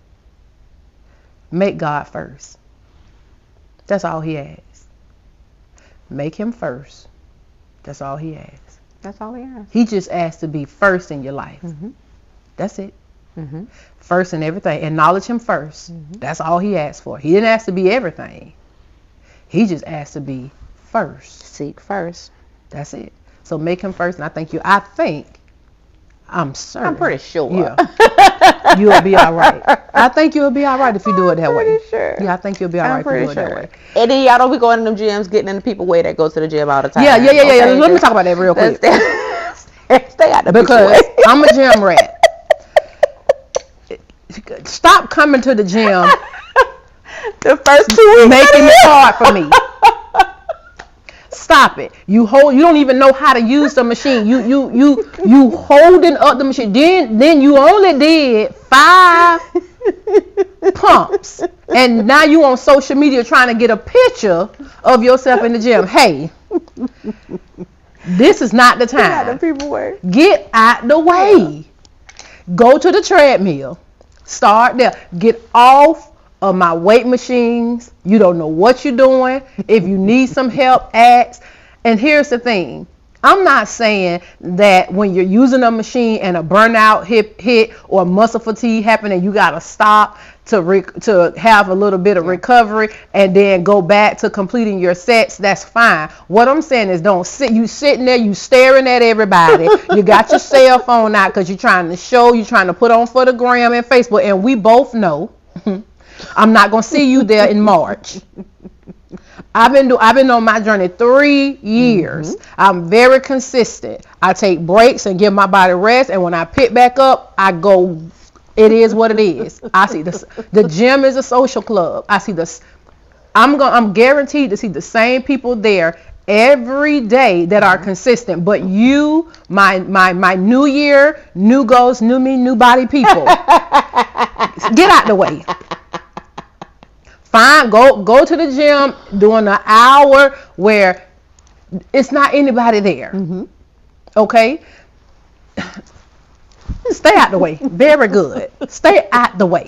make God first. That's all he asks. Make him first. That's all he asks. That's all he asks. He just asks to be first in your life. That's it. First in everything. Acknowledge him first. That's all he asks for. He didn't ask to be everything. He just asked to be first. Seek first. That's it. So make him first, and I'm certain. I'm pretty sure. Yeah. You'll be all right. I think you'll be all right if you do it that way. I'm pretty sure. Yeah, I think you'll be all right if you do it that way. And then y'all don't be going to them gyms, getting in the people way that go to the gym all the time. Yeah. Let me talk about that real quick. Stay out the because I'm a gym rat. Stop coming to the gym. The first 2 weeks making it hard for me. Stop it. You don't even know how to use the machine. You holding up the machine. Then you only did 5 pumps. And now you on social media trying to get a picture of yourself in the gym. Hey, this is not the time. Get out the way. Go to the treadmill. Start there. Get off of my weight machines. You don't know what you're doing. If you need some help, ask. And here's the thing. I'm not saying that when you're using a machine and a burnout hit or muscle fatigue happen and you got to stop to have a little bit of recovery and then go back to completing your sets, that's fine. What I'm saying is don't sit, you sitting there, you staring at everybody. You got your cell phone out because you're trying to put on for the gram and Facebook, and we both know I'm not going to see you there in March. I've been on my journey 3 years. I'm very consistent. I take breaks and give my body rest, and when I pick back up, I go. It is what it is. I see this. The gym is a social club. I see this. I'm guaranteed to see the same people there every day that are consistent. But you, my new year, new goals, new me, new body people, get out the way. Fine, go to the gym during an hour where it's not anybody there. Okay? Stay out the way. Very good. Stay out the way.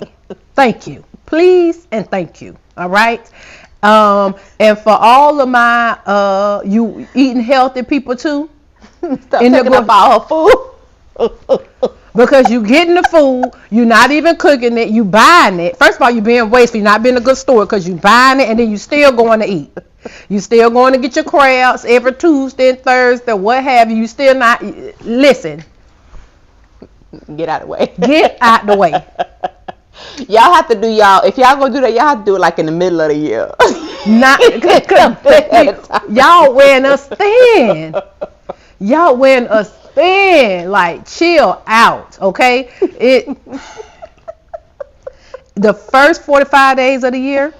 Thank you. Please and thank you. All right? And for all of my you eating healthy people too. Stop taking up all her food. Because you getting the food, you're not even cooking it, you buying it. First of all, you're being wasteful. You're not being a good steward because you buying it and then you still going to eat. You still going to get your crabs every Tuesday and Thursday, what have you. You still not. Listen. Get out of the way. Get out the way. Y'all have to do if y'all gonna do that, y'all have to do it like in the middle of the year. Not y'all wearing us thin. Y'all wearing us thin. Like, chill out, okay? the first 45 days of the year,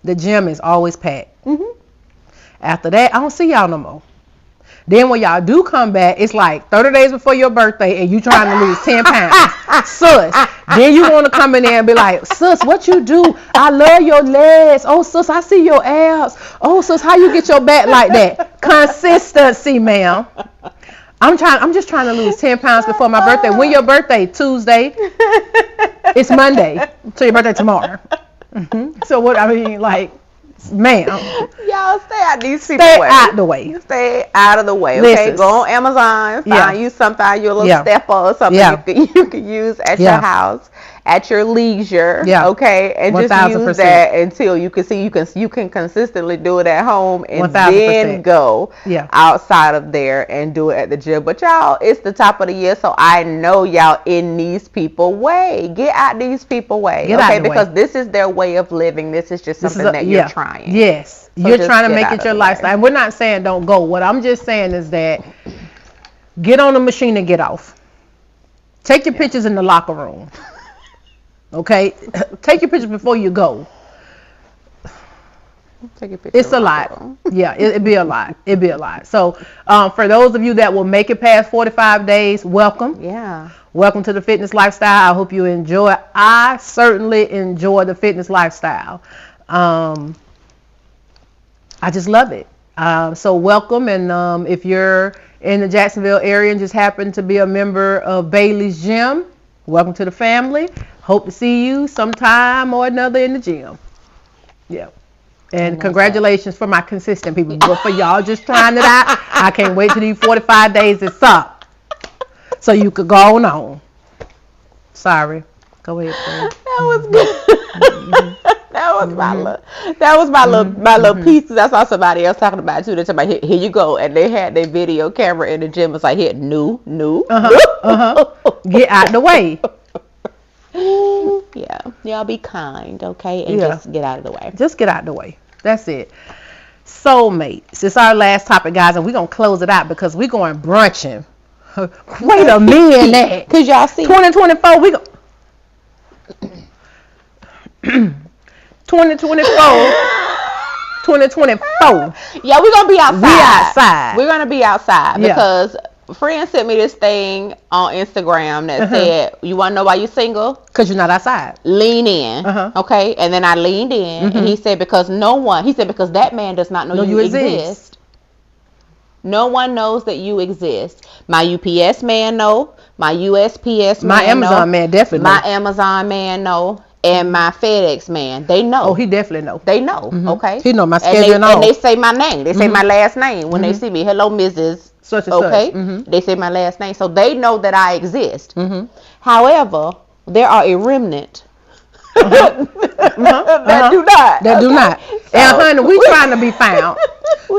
the gym is always packed. After that, I don't see y'all no more. Then when y'all do come back, it's like 30 days before your birthday and you trying to lose 10 pounds. Sus. Then you want to come in there and be like, sus, what you do? I love your legs. Oh, sus, I see your abs. Oh, sus, how you get your back like that? Consistency, ma'am. I'm just trying to lose 10 pounds before my birthday. When your birthday? Tuesday. It's Monday. So your birthday tomorrow. So what, I mean, like, ma'am. Y'all stay out these people Stay way. out the way. Stay out of the way. Okay, Listen. go on Amazon, find you something, find you a little stepper or something you can use at your house, at your leisure. Okay, and 1000%. just use that until you can see you can consistently do it at home, and 1000%. then go outside of there and do it at the gym. But y'all, it's the top of the year, so I know y'all in these people way. Get out these people way. Because this is their way of living. This is just something that you're trying. Yes. So you're trying to make it your lifestyle. And we're not saying don't go. What I'm just saying is that get on the machine and get off. Take your pictures in the locker room. Okay? Take your pictures before you go. Take a picture. It's a lot. Yeah, it'd be a lot. It'd be a lot. So for those of you that will make it past 45 days, welcome. Yeah. Welcome to the fitness lifestyle. I hope you enjoy it. I certainly enjoy the fitness lifestyle. I just love it. So welcome. And if you're in the Jacksonville area and just happen to be a member of Bailey's Gym, welcome to the family. Hope to see you sometime or another in the gym. Yeah. And congratulations for my consistent people. But for y'all just trying it out, I can't wait till these 45 days is up. So you could go on. Sorry. Go ahead, Fran. That was good. That was my little piece. Cause I saw somebody else talking about it too. They're talking about here you go, and they had their video camera in the gym. It's like, here, new. Get out the way. Yeah, y'all be kind, okay, and just get out of the way. Just get out the way. That's it. Soulmates. It's our last topic, guys, and we're gonna close it out because we're going brunching. Wait a minute, cause y'all see 2024. We go. 2024. Yeah, we're gonna be outside. We outside. We're gonna be outside because friend sent me this thing on Instagram that said, "You want to know why you're single? Because you're not outside. Lean in, okay?" And then I leaned in, and he said, "Because because that man does not know you exist. No one knows that you exist. My UPS man know. My USPS man know. My Amazon man definitely know. My Amazon man know." And my FedEx man, they know. Oh, he definitely know. They know, okay? He know my schedule and all. And they say my name. They say my last name when they see me. Hello, Mrs. Such and okay? such. They say my last name. So they know that I exist. However, there are a remnant that do not. That do not. So, and honey, we trying to be found.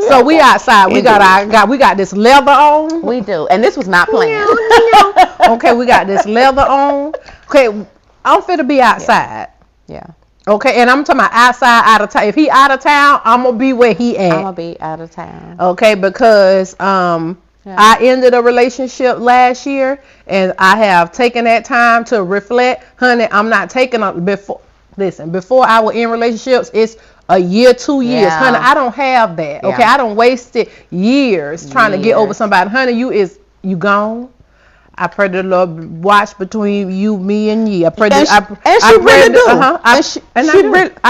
So we outside. We got this leather on. We do. And this was not planned. Okay, we got this leather on. Okay, I'm fit to be outside. Yeah. Okay, and I'm talking about outside, out of town. If he out of town, I'm gonna be where he at. I'm gonna be out of town. Okay, because I ended a relationship last year, and I have taken that time to reflect. Honey, I'm not taking before I was in relationships, it's a year, 2 years. Yeah. Honey, I don't have that. Okay, I don't wasted years trying to get over somebody. Honey, you gone. I pray the Lord watch between you, me, and ye. I pray that I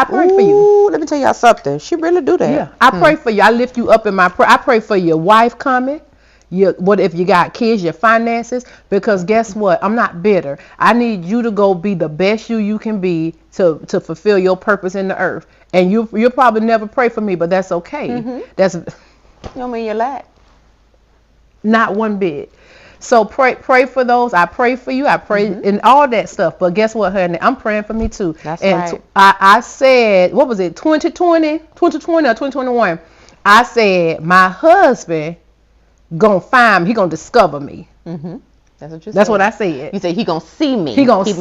pray for you. Let me tell y'all something. She really do that. Yeah, I pray for you. I lift you up in my prayer. I pray for your wife coming. What if you got kids, your finances? Because guess what? I'm not bitter. I need you to go be the best you can be to fulfill your purpose in the earth. And you'll probably never pray for me, but that's okay. That's you don't mean your lack. Not one bit. So pray for those. I pray for you. I pray and all that stuff. But guess what, honey? I'm praying for me too. That's and right. I said, what was it, 2020 or 2021? I said, my husband gonna find me. He gonna discover me. That's what you said. That's what I said. You said he gonna see me. He gonna see me.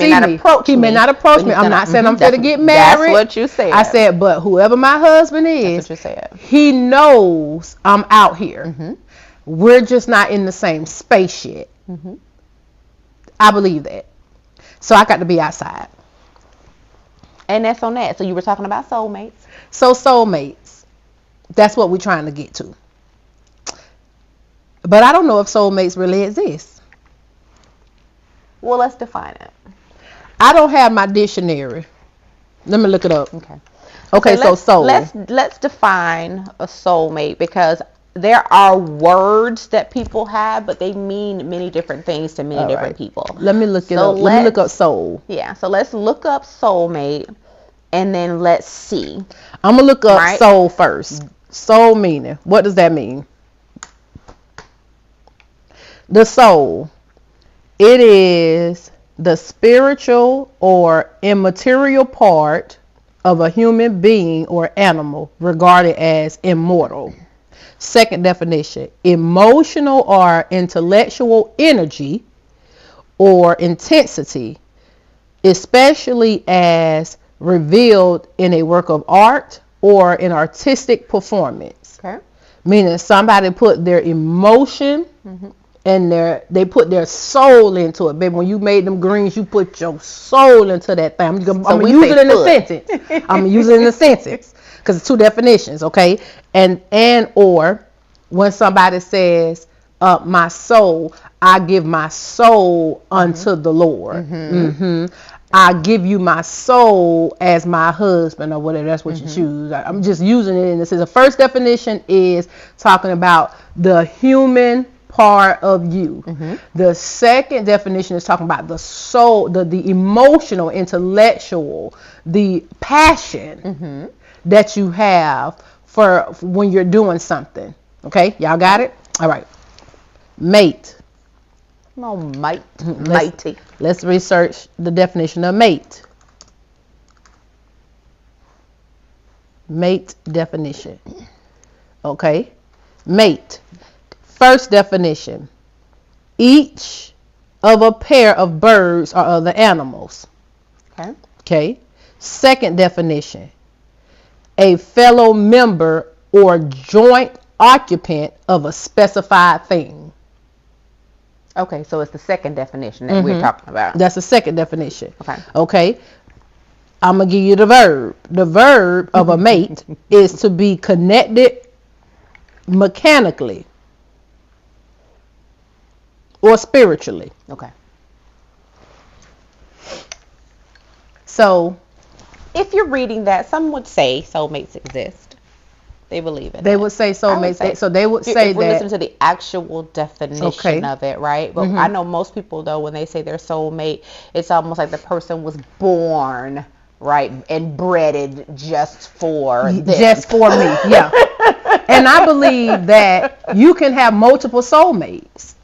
He may not approach me. I'm not saying I'm going to get married. That's what you said. I said, but whoever my husband is, that's what you said. He knows I'm out here. We're just not in the same space yet. I believe that. So I got to be outside. And that's on that. So you were talking about soulmates. So soulmates, that's what we're trying to get to. But I don't know if soulmates really exist. Well, let's define it. I don't have my dictionary. Let me look it up. Okay, so soul. Let's define a soulmate, because there are words that people have, but they mean many different things to many different people. Let me look it up. Let me look up soul. Yeah, so let's look up soulmate, and then let's see. I'm gonna look up soul first. Soul meaning. What does that mean? The soul. It is the spiritual or immaterial part of a human being or animal regarded as immortal. Second definition, emotional or intellectual energy or intensity, especially as revealed in a work of art or an artistic performance. Okay. Meaning somebody put their emotion and they put their soul into it. Baby, when you made them greens, you put your soul into that thing. I'm going to use it in a sentence. I'm going to use it in a sentence because it's two definitions, okay? And or when somebody says, my soul, I give my soul unto the Lord. I give you my soul as my husband, or whatever. That's what you choose. I'm just using it in this. The first definition is talking about the human part of you. The second definition is talking about the soul, the emotional, intellectual, the passion that you have for when you're doing something. Okay, y'all got it? All right. Mate. No, matey. Let's research the definition of mate. Mate definition. Okay. Mate. First definition. Each of a pair of birds or other animals. Okay. Second definition. A fellow member or joint occupant of a specified thing. Okay, so it's the second definition that we're talking about. That's the second definition. Okay. I'm going to give you the verb. The verb of a mate is to be connected mechanically or spiritually. Okay. So, if you're reading that, some would say soulmates exist. They believe in it. They would say soulmates. So they would say if we that. listen to the actual definition of it, right? But I know most people, though, when they say their soulmate, it's almost like the person was born, right, and breaded just for them. Just for me, yeah. And I believe that you can have multiple soulmates.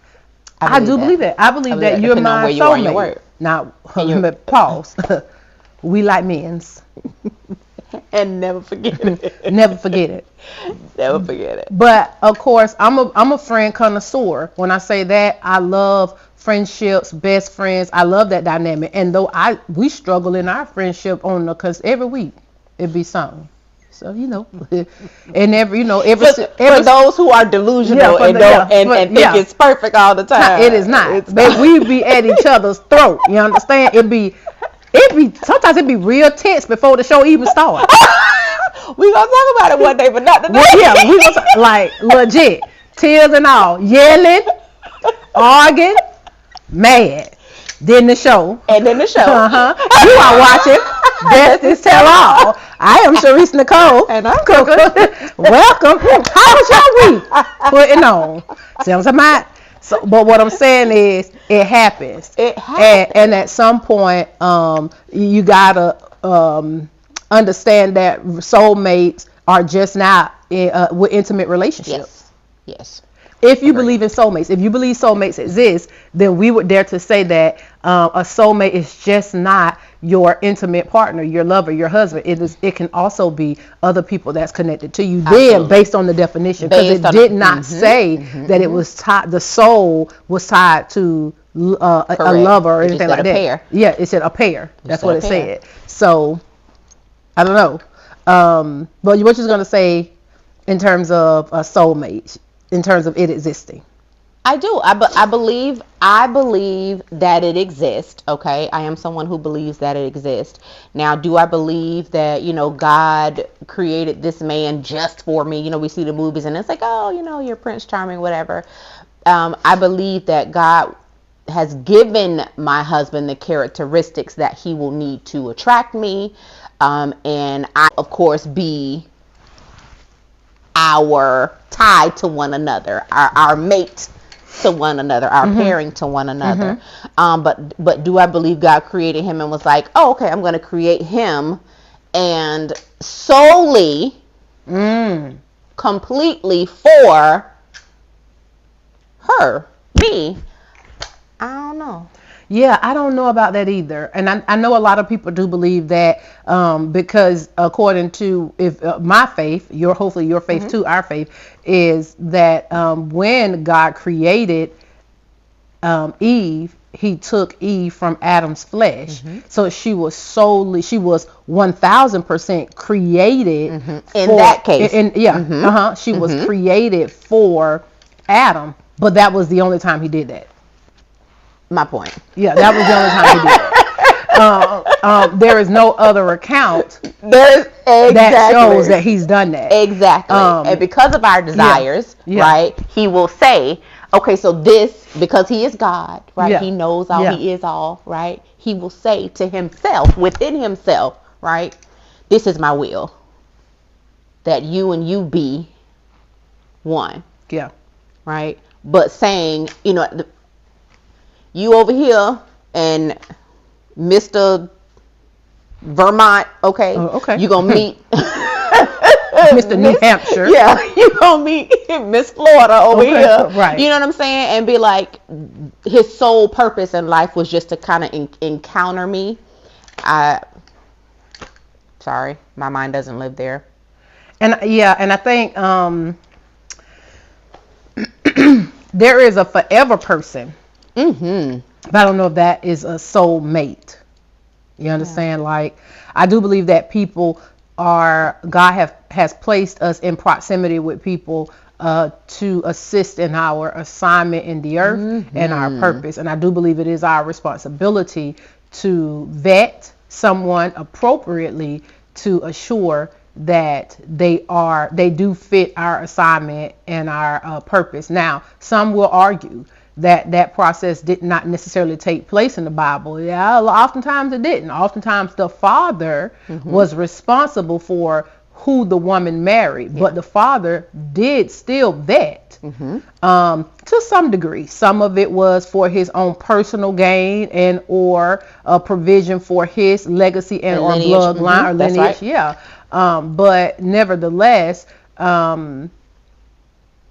I do believe that. I believe that you're my soulmate. Now, pause. We like men's. And never forget it. Never forget it. Never forget it. But of course, I'm a friend connoisseur. When I say that, I love friendships, best friends. I love that dynamic. And though we struggle in our friendship because every week it be something. So and every for those who are delusional and think it's perfect all the time. It is not. But we be at each other's throat. You understand? Sometimes it be real tense before the show even starts. We gonna talk about it one day, but not today. Well, we gonna like legit tears and all, yelling, arguing, mad. Then the show. And then the show. You are watching Best is Tell All. I am Sharice Nicole. And I'm Coco. Welcome. How was your week? Putting on. See what I'm saying? So, but what I'm saying is, it happens. It happens. And at some point, you gotta understand that soulmates are just not with intimate relationships. Yes. If you believe in soulmates, if you believe soulmates exist, then we would dare to say that a soulmate is just not your intimate partner, your lover, your husband. It can also be other people that's connected to you. Absolutely. Then, based on the definition, because it did not say that it was tied. The soul was tied to a lover or anything like that. Pair. Yeah, it said a pair. That's what it said. So I don't know. But what you're gonna say in terms of soulmates? In terms of it existing. I do. I believe that it exists. Okay. I am someone who believes that it exists. Now, do I believe that, God created this man just for me? We see the movies and it's like, oh, you're Prince Charming, whatever. I believe that God has given my husband the characteristics that he will need to attract me. And I, of course, be our tie to one another, our mate to one another, our pairing to one another. But do I believe God created him and was like, oh, okay, I'm going to create him and solely, completely for her, me? I don't know. Yeah, I don't know about that either. And I know a lot of people do believe that because according to my faith, hopefully your faith too, our faith, is that when God created Eve, he took Eve from Adam's flesh. So she was 1000% created in that case. She was created for Adam, but that was the only time he did that. My point. Yeah, that was the only time he did it. There is no other account that shows that he's done that. Exactly. And because of our desires, right, he will say, okay, so this, because he is God, right, he knows all, he is all, right, he will say to himself, within himself, right, this is my will, that you and you be one. Yeah. Right? But saying, you over here and Mr. Vermont, okay? You're going to meet Mr. New Hampshire. Yeah, you're going to meet Miss Florida over here. Right. You know what I'm saying? And be like, his sole purpose in life was just to kind of encounter me. Sorry, my mind doesn't live there. And I think there is a forever person. But I don't know if that is a soul mate. You understand? Like, I do believe that God has placed us in proximity with people to assist in our assignment in the earth and our purpose. And I do believe it is our responsibility to vet someone appropriately to assure that they do fit our assignment and our purpose. Now, some will argue that process did not necessarily take place in the Bible. Yeah, oftentimes it didn't. Oftentimes the father was responsible for who the woman married, but the father did still vet to some degree. Some of it was for his own personal gain and or a provision for his legacy and or bloodline or lineage. Right. Yeah. But nevertheless,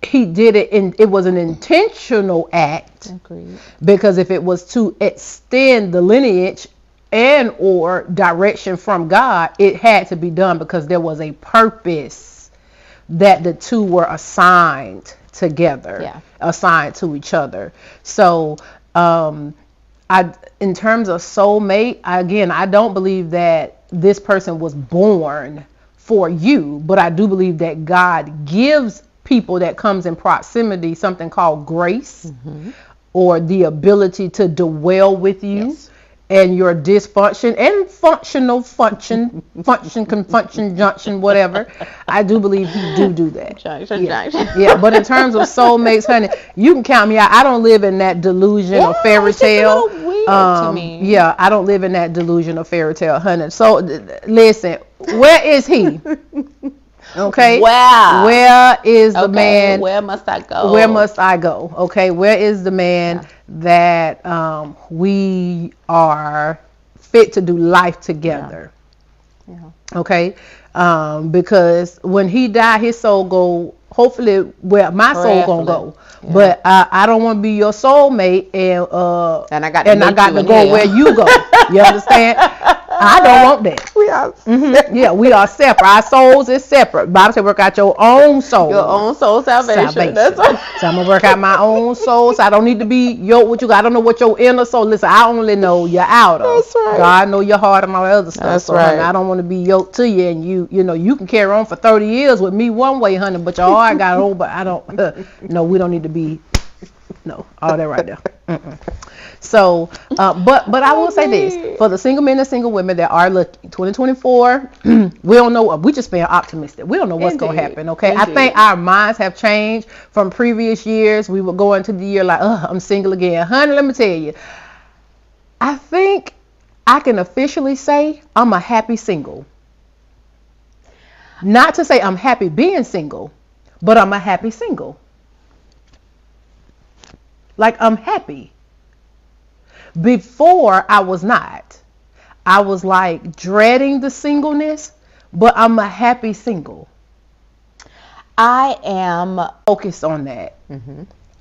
he did it it was an intentional act. Agreed. Because if it was to extend the lineage and or direction from God, it had to be done because there was a purpose that the two were assigned together, assigned to each other. So in terms of soulmate, I don't believe that this person was born for you, but I do believe that God gives people that comes in proximity something called grace or the ability to dwell with you and your dysfunction and function junction, whatever. I do believe he do that. Yeah, but in terms of soulmates, honey, you can count me out. I don't live in that delusion or fairy tale. It's a little weird to me. Yeah, I don't live in that delusion or fairy tale, honey. So listen, where is he? Okay. Where is the man? Where must I go? Where must I go? Okay. Where is the man that we are fit to do life together? Okay. Because when he died, his soul go. Hopefully, where my soul gonna go. But I don't want to be your soulmate and I got to go where you go. You understand? I don't want that. We are yeah, we are separate. Our souls is separate. Bible said work out your own soul. Your own soul salvation. That's right. So I'm gonna work out my own soul. So I don't need to be yoked with you. I don't know what your inner soul. Listen, I only know your outer. That's right. God know your heart and all that other stuff. That's so, right. Honey, I don't want to be yoked to you, and you know you can carry on for 30 years with me one way, honey, but your heart got old. But I don't. No, we don't need to be No, all that right there. Mm-mm. So, but I will say this for the single men and single women that are looking 2024. We don't know. We just being optimistic. We don't know what's gonna happen. Okay, I think our minds have changed from previous years. We would go into the year like, I'm single again, honey. Let me tell you, I think I can officially say I'm a happy single. Not to say I'm happy being single, but I'm a happy single. Like, I'm happy. Before, I was not. I was like dreading the singleness, but I'm a happy single. I am focused on that.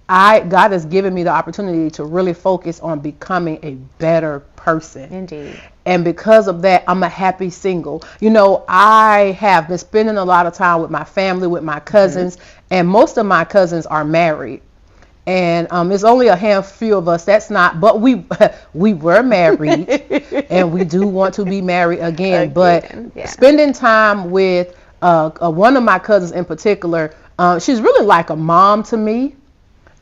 God has given me the opportunity to really focus on becoming a better person. Indeed. And because of that, I'm a happy single. You know, I have been spending a lot of time with my family, with my cousins, and most of my cousins are married. And it's only a handful of us that's not, but we were married and we do want to be married again. But spending time with one of my cousins in particular, she's really like a mom to me.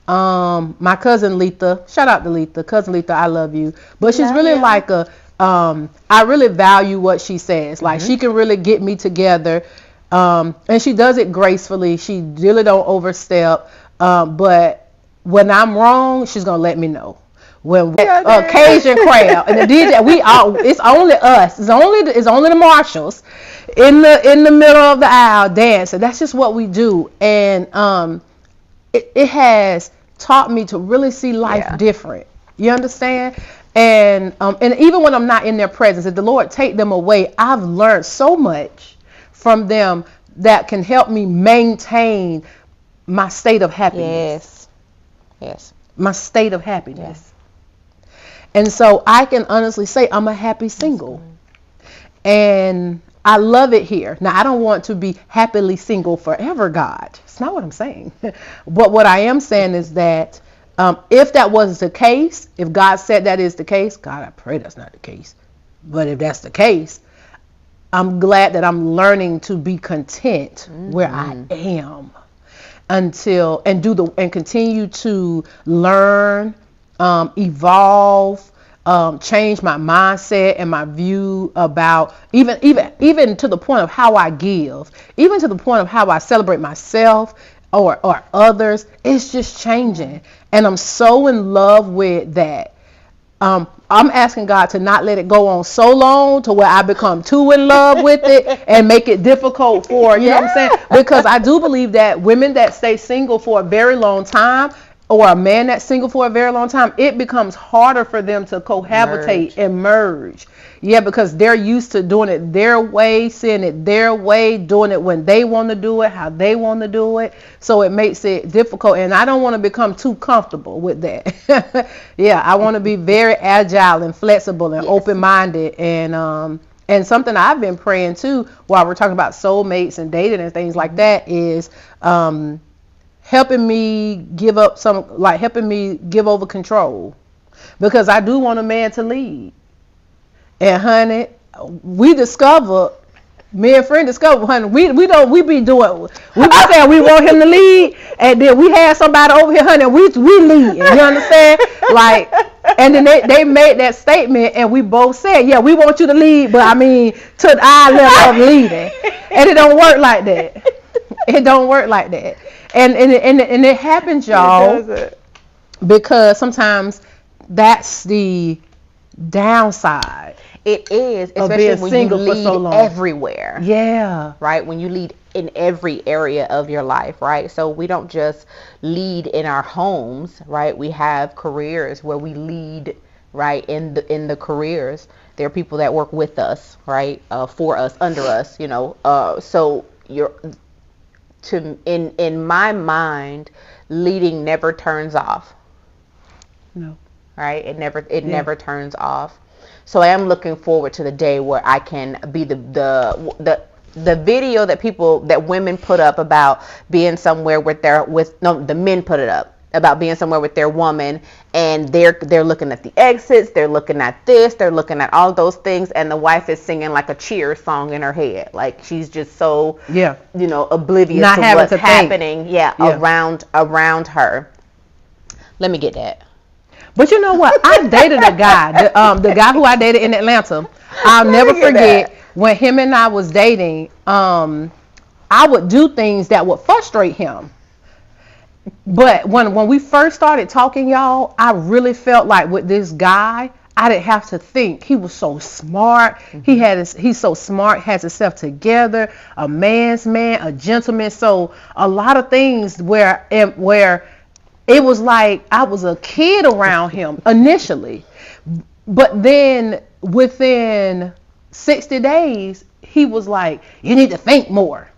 My cousin Letha, shout out to Letha, cousin Letha, I love you. But she's really like I really value what she says. Like she can really get me together, and she does it gracefully. She really don't overstep. But when I'm wrong, she's gonna let me know. When Cajun crowd and the DJ, it's only us. It's only the Marshalls in the middle of the aisle dancing. That's just what we do, and it has taught me to really see life different. You understand? And even when I'm not in their presence, if the Lord take them away, I've learned so much from them that can help me maintain my state of happiness. Yes. My state of happiness. And so I can honestly say I'm a happy single. And I love it here. Now, I don't want to be happily single forever, God. It's not what I'm saying. But what I am saying is that if that was the case, if God said that is the case, God, I pray that's not the case. But if that's the case, I'm glad that I'm learning to be content where I am. And continue to learn, evolve, change my mindset and my view about even to the point of how I give, even to the point of how I celebrate myself or others. It's just changing, and I'm so in love with that. I'm asking God to not let it go on so long to where I become too in love with it and make it difficult for, you know what I'm saying? Because I do believe that women that stay single for a very long time, or a man that's single for a very long time, it becomes harder for them to cohabitate and merge. Yeah, because they're used to doing it their way, seeing it their way, doing it when they want to do it, how they want to do it. So it makes it difficult. And I don't want to become too comfortable with that. Yeah, I want to be very agile and flexible and open-minded. And something I've been praying too, while we're talking about soulmates and dating and things like that, is helping me give over control, because I do want a man to lead. And honey, me and friend discovered, honey, we be saying we want him to lead, and then we had somebody over here, honey, we lead. You understand? Like, and then they made that statement, and we both said, yeah, we want you to lead, but I mean to our level of leading, and it don't work like that. It don't work like that. And it happens, y'all, because sometimes that's the downside. It is, especially when you lead everywhere. Yeah. Right? When you lead in every area of your life, right? So we don't just lead in our homes, right? We have careers where we lead, right, in the careers. There are people that work with us, right? For us, under us, you know. So in my mind, leading never turns off. No. Right? It never turns off. So I am looking forward to the day where I can be the video that women put up about being somewhere the men put it up about being somewhere with their woman, and they're looking at the exits, they're looking at this, they're looking at all those things, and the wife is singing like a cheer song in her head, like she's just so oblivious to what's happening around her. Let me get that. But you know what? I dated a guy, the guy who I dated in Atlanta. I'll never forget when him and I was dating. I would do things that would frustrate him. But when we first started talking, y'all, I really felt like with this guy, I didn't have to think. He was so smart. He's so smart, has himself together, a man's man, a gentleman. So a lot of things where it was like I was a kid around him initially. But then within 60 days, he was like, you need to think more.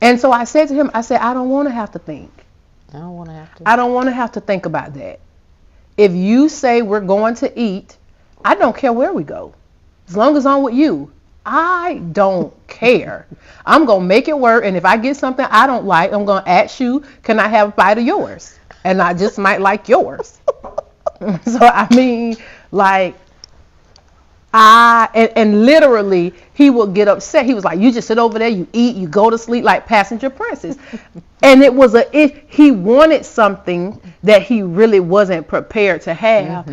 And so I said to him, I said, I don't want to have to think. I don't want to have to. I don't want to have to think about that. If you say we're going to eat, I don't care where we go. As long as I'm with you, I don't care. I'm going to make it work. And if I get something I don't like, I'm going to ask you, can I have a bite of yours? And I just might like yours. So, I mean, like, and literally he would get upset. He was like, you just sit over there, you eat, you go to sleep like passenger princess. And it was he wanted something that he really wasn't prepared to have.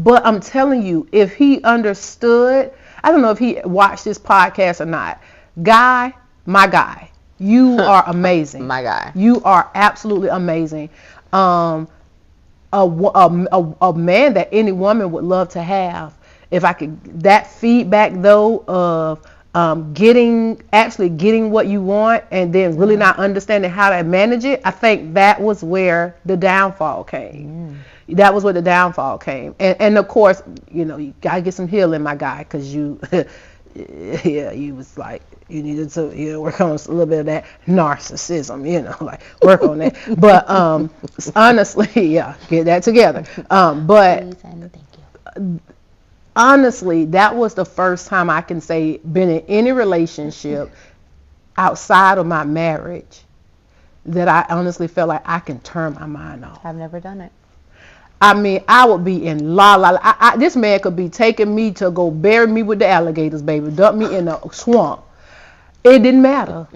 But I'm telling you, if he understood, I don't know if he watched this podcast or not. My guy, you are amazing. My guy. You are absolutely amazing. A man that any woman would love to have. If I could, that feedback though of getting what you want and then really not understanding how to manage it, I think that was where the downfall came. That was where the downfall came. And of course, you gotta get some healing, my guy, because you was like, you needed to work on a little bit of that narcissism, like work on that. But honestly, get that together. But honestly, that was the first time I can say been in any relationship outside of my marriage that I honestly felt like I can turn my mind off. I've never done it. I mean, I would be in this man could be taking me to go bury me with the alligators, baby, dump me in a swamp. It didn't matter.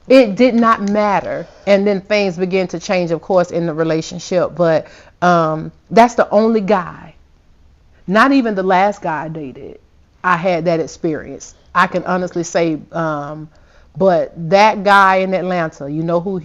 It did not matter. And then things began to change, of course, in the relationship. But that's the only guy. Not even the last guy I dated, I had that experience. I can honestly say, but that guy in Atlanta, who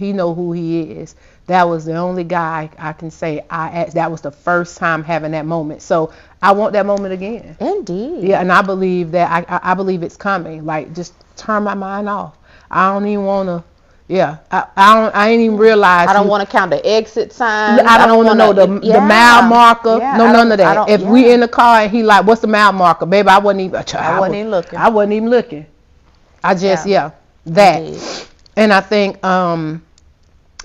he is. That was the only guy I can say that was the first time having that moment. So I want that moment again. Indeed. Yeah, and I believe that I believe it's coming. Like, just turn my mind off. I don't even want to. Yeah, I ain't even realize. I don't want to count the exit signs. I don't want to know the mile marker. Yeah, none of that. If we in the car and he like, what's the mile marker, baby? I wasn't even looking. I wasn't even looking. I just that. Indeed. And I think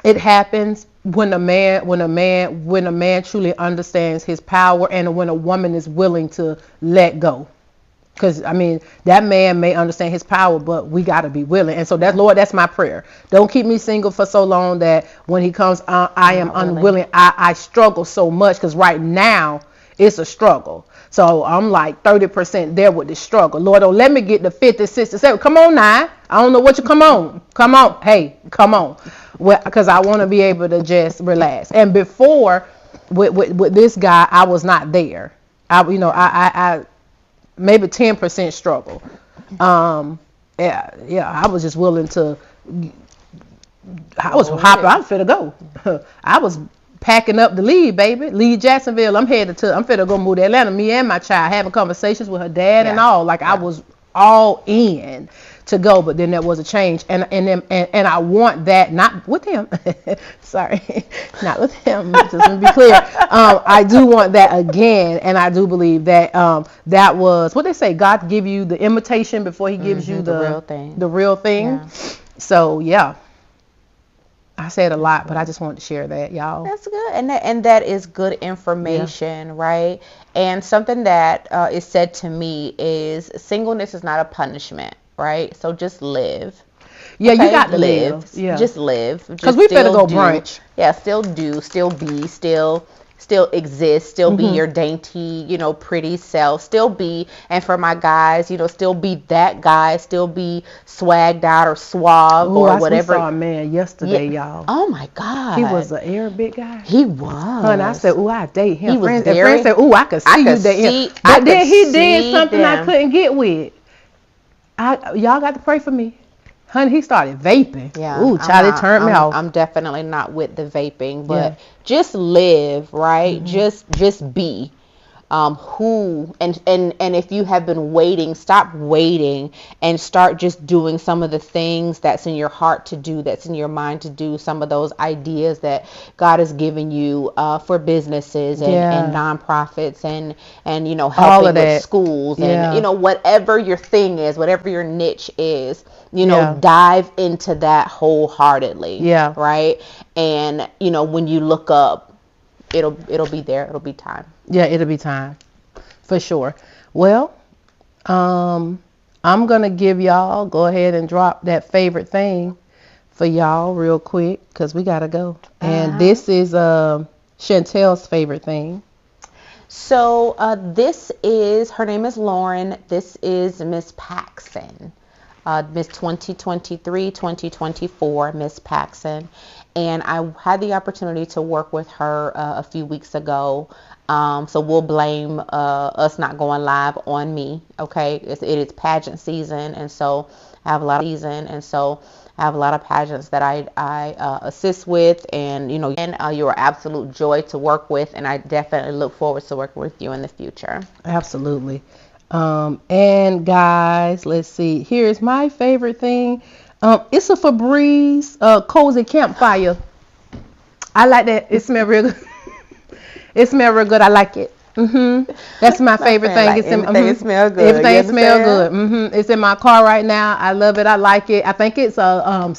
it happens when a man truly understands his power and when a woman is willing to let go. Because, I mean, that man may understand his power, but we got to be willing. And so, Lord, that's my prayer. Don't keep me single for so long that when he comes, I am unwilling. I struggle so much because right now it's a struggle. So I'm like 30% there with the struggle. Lord, don't let me get to 50, 60, 70. Come on now. I don't know what you come on. Come on. Hey, come on. Well, because I want to be able to just relax. And before, with this guy, I was not there. I maybe 10% struggle. I was just willing to. I was hopping. I'm finna go. I was packing up to leave, baby. Leave Jacksonville. I'm finna go move to Atlanta. Me and my child having conversations with her dad and all. Like I was all in to go, but then there was a change, and I want that not with him. Sorry, not with him. Just to be clear, I do want that again, and I do believe that that was what they say. God give you the imitation before He gives you the real thing. The real thing. Yeah. So I said a lot, but I just wanted to share that, y'all. That's good, and that is good information, right? And something that is said to me is singleness is not a punishment. Right, so just live. Yeah, okay? You got to live. Yeah, just live. Because we better go brunch. Yeah, still be, still still exist, still be your dainty, pretty self, still be, and for my guys, still be that guy, still be swagged out or suave or whatever. We saw a man yesterday, y'all. Oh my God. He was an Arabic guy. He was. And I said, "Ooh, I date him." He was friends, very, friends said, "Ooh, I could see you date him." But then he did something I couldn't get with. Y'all got to pray for me. Honey, he started vaping. Yeah. Ooh, child, it turned me off. I'm definitely not with the vaping, but just live, right? Just be. Who and if you have been waiting, stop waiting and start just doing some of the things that's in your heart to do, that's in your mind to do, some of those ideas that God has given you for businesses and nonprofits and helping with schools and whatever your thing is, whatever your niche is, dive into that wholeheartedly. Yeah. Right. And when you look up, it'll be there. It'll be time. Yeah, it'll be time for sure. Well, I'm going to give y'all, go ahead and drop that favorite thing for y'all real quick because we got to go. And this is Chantel's favorite thing. So her name is Lauren. This is Miss Paxson, Miss 2023-2024, Miss Paxson. And I had the opportunity to work with her a few weeks ago. So we'll blame us not going live on me. Okay, it is pageant season, and so I have a lot of pageants that I assist with, and you're an absolute joy to work with, and I definitely look forward to working with you in the future. Absolutely. And guys, let's see. Here's my favorite thing. It's a Febreze cozy campfire. I like that. It smells real good. It smells real good. I like it. That's my favorite thing. Like everything smells good. Everything smells good. It's in my car right now. I love it. I like it. I think it's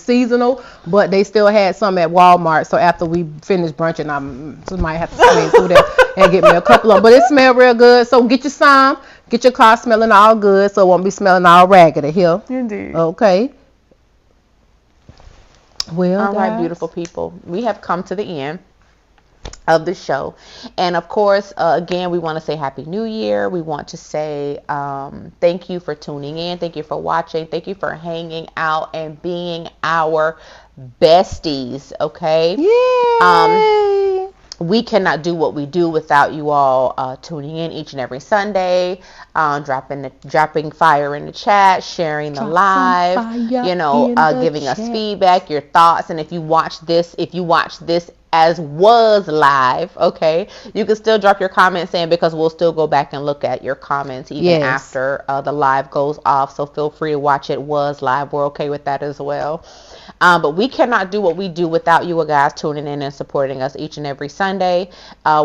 seasonal, but they still had some at Walmart. So after we finish brunching, I might have to swing through there and get me a couple of them. But it smells real good. So get you some. Get your car smelling all good, so it won't be smelling all raggedy here. Indeed. Okay. Well, all right, beautiful people. We have come to the end of the show, and of course, again, we want to say Happy New Year. We want to say thank you for tuning in, thank you for watching, thank you for hanging out and being our besties. Okay. Yay! We cannot do what we do without you all tuning in each and every Sunday, dropping fire in the chat, sharing the live, giving us feedback, your thoughts, and if you watch this as was live, okay, you can still drop your comments in because we'll still go back and look at your comments even after the live goes off. So feel free to watch it was live. We're okay with that as well. But we cannot do what we do without you guys tuning in and supporting us each and every Sunday.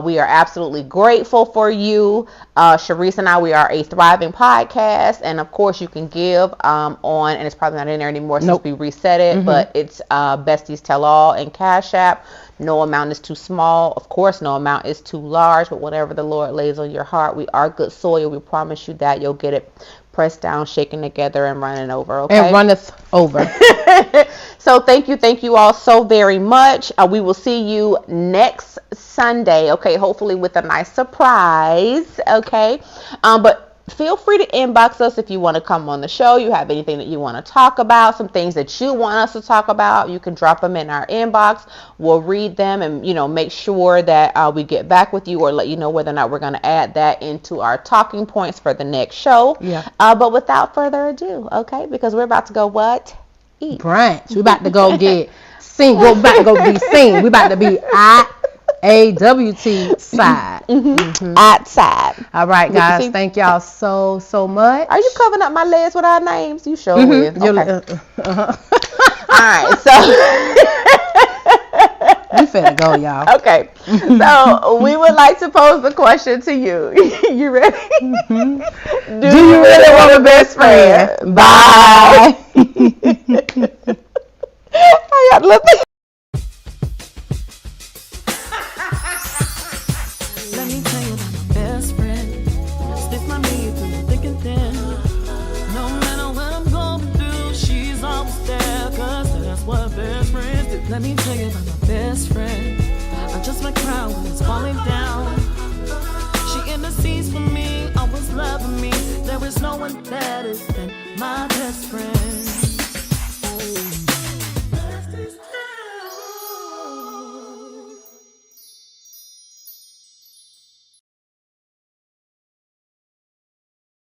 We are absolutely grateful for you. Sharice and I, we are a thriving podcast. And of course, you can give on, and it's probably not in there anymore since we reset it, but it's Besties Tell All and Cash App. No amount is too small. Of course, no amount is too large, but whatever the Lord lays on your heart, we are good soil. We promise you that you'll get it pressed down, shaken together, and running over. Okay. And runneth over. So thank you all so very much. We will see you next Sunday. Okay. Hopefully with a nice surprise. Okay. But feel free to inbox us if you want to come on the show. You have anything that you want to talk about, some things that you want us to talk about, you can drop them in our inbox. We'll read them and make sure that we get back with you or let you know whether or not we're going to add that into our talking points for the next show. But without further ado, okay, because we're about to go what? Eat. Brunch. We're about to go get seen. We're about to go be seen. We're about to be AWT side. Outside. All right, guys. Thank y'all so much. Are you covering up my legs with our names? You sure will. Okay. All right. So we finna go, y'all. Okay. So we would like to pose the question to you. You ready? Do you really want a best friend? Bye. I got nothing. Let me tell you about my best friend. Stick my knee through thick and thin. No matter what I'm going through, she's always there. 'Cause that's what best friends do. Let me tell you about my best friend. I just my crown when it's falling down. She intercedes for me, always loving me. There is no one better than my best friend.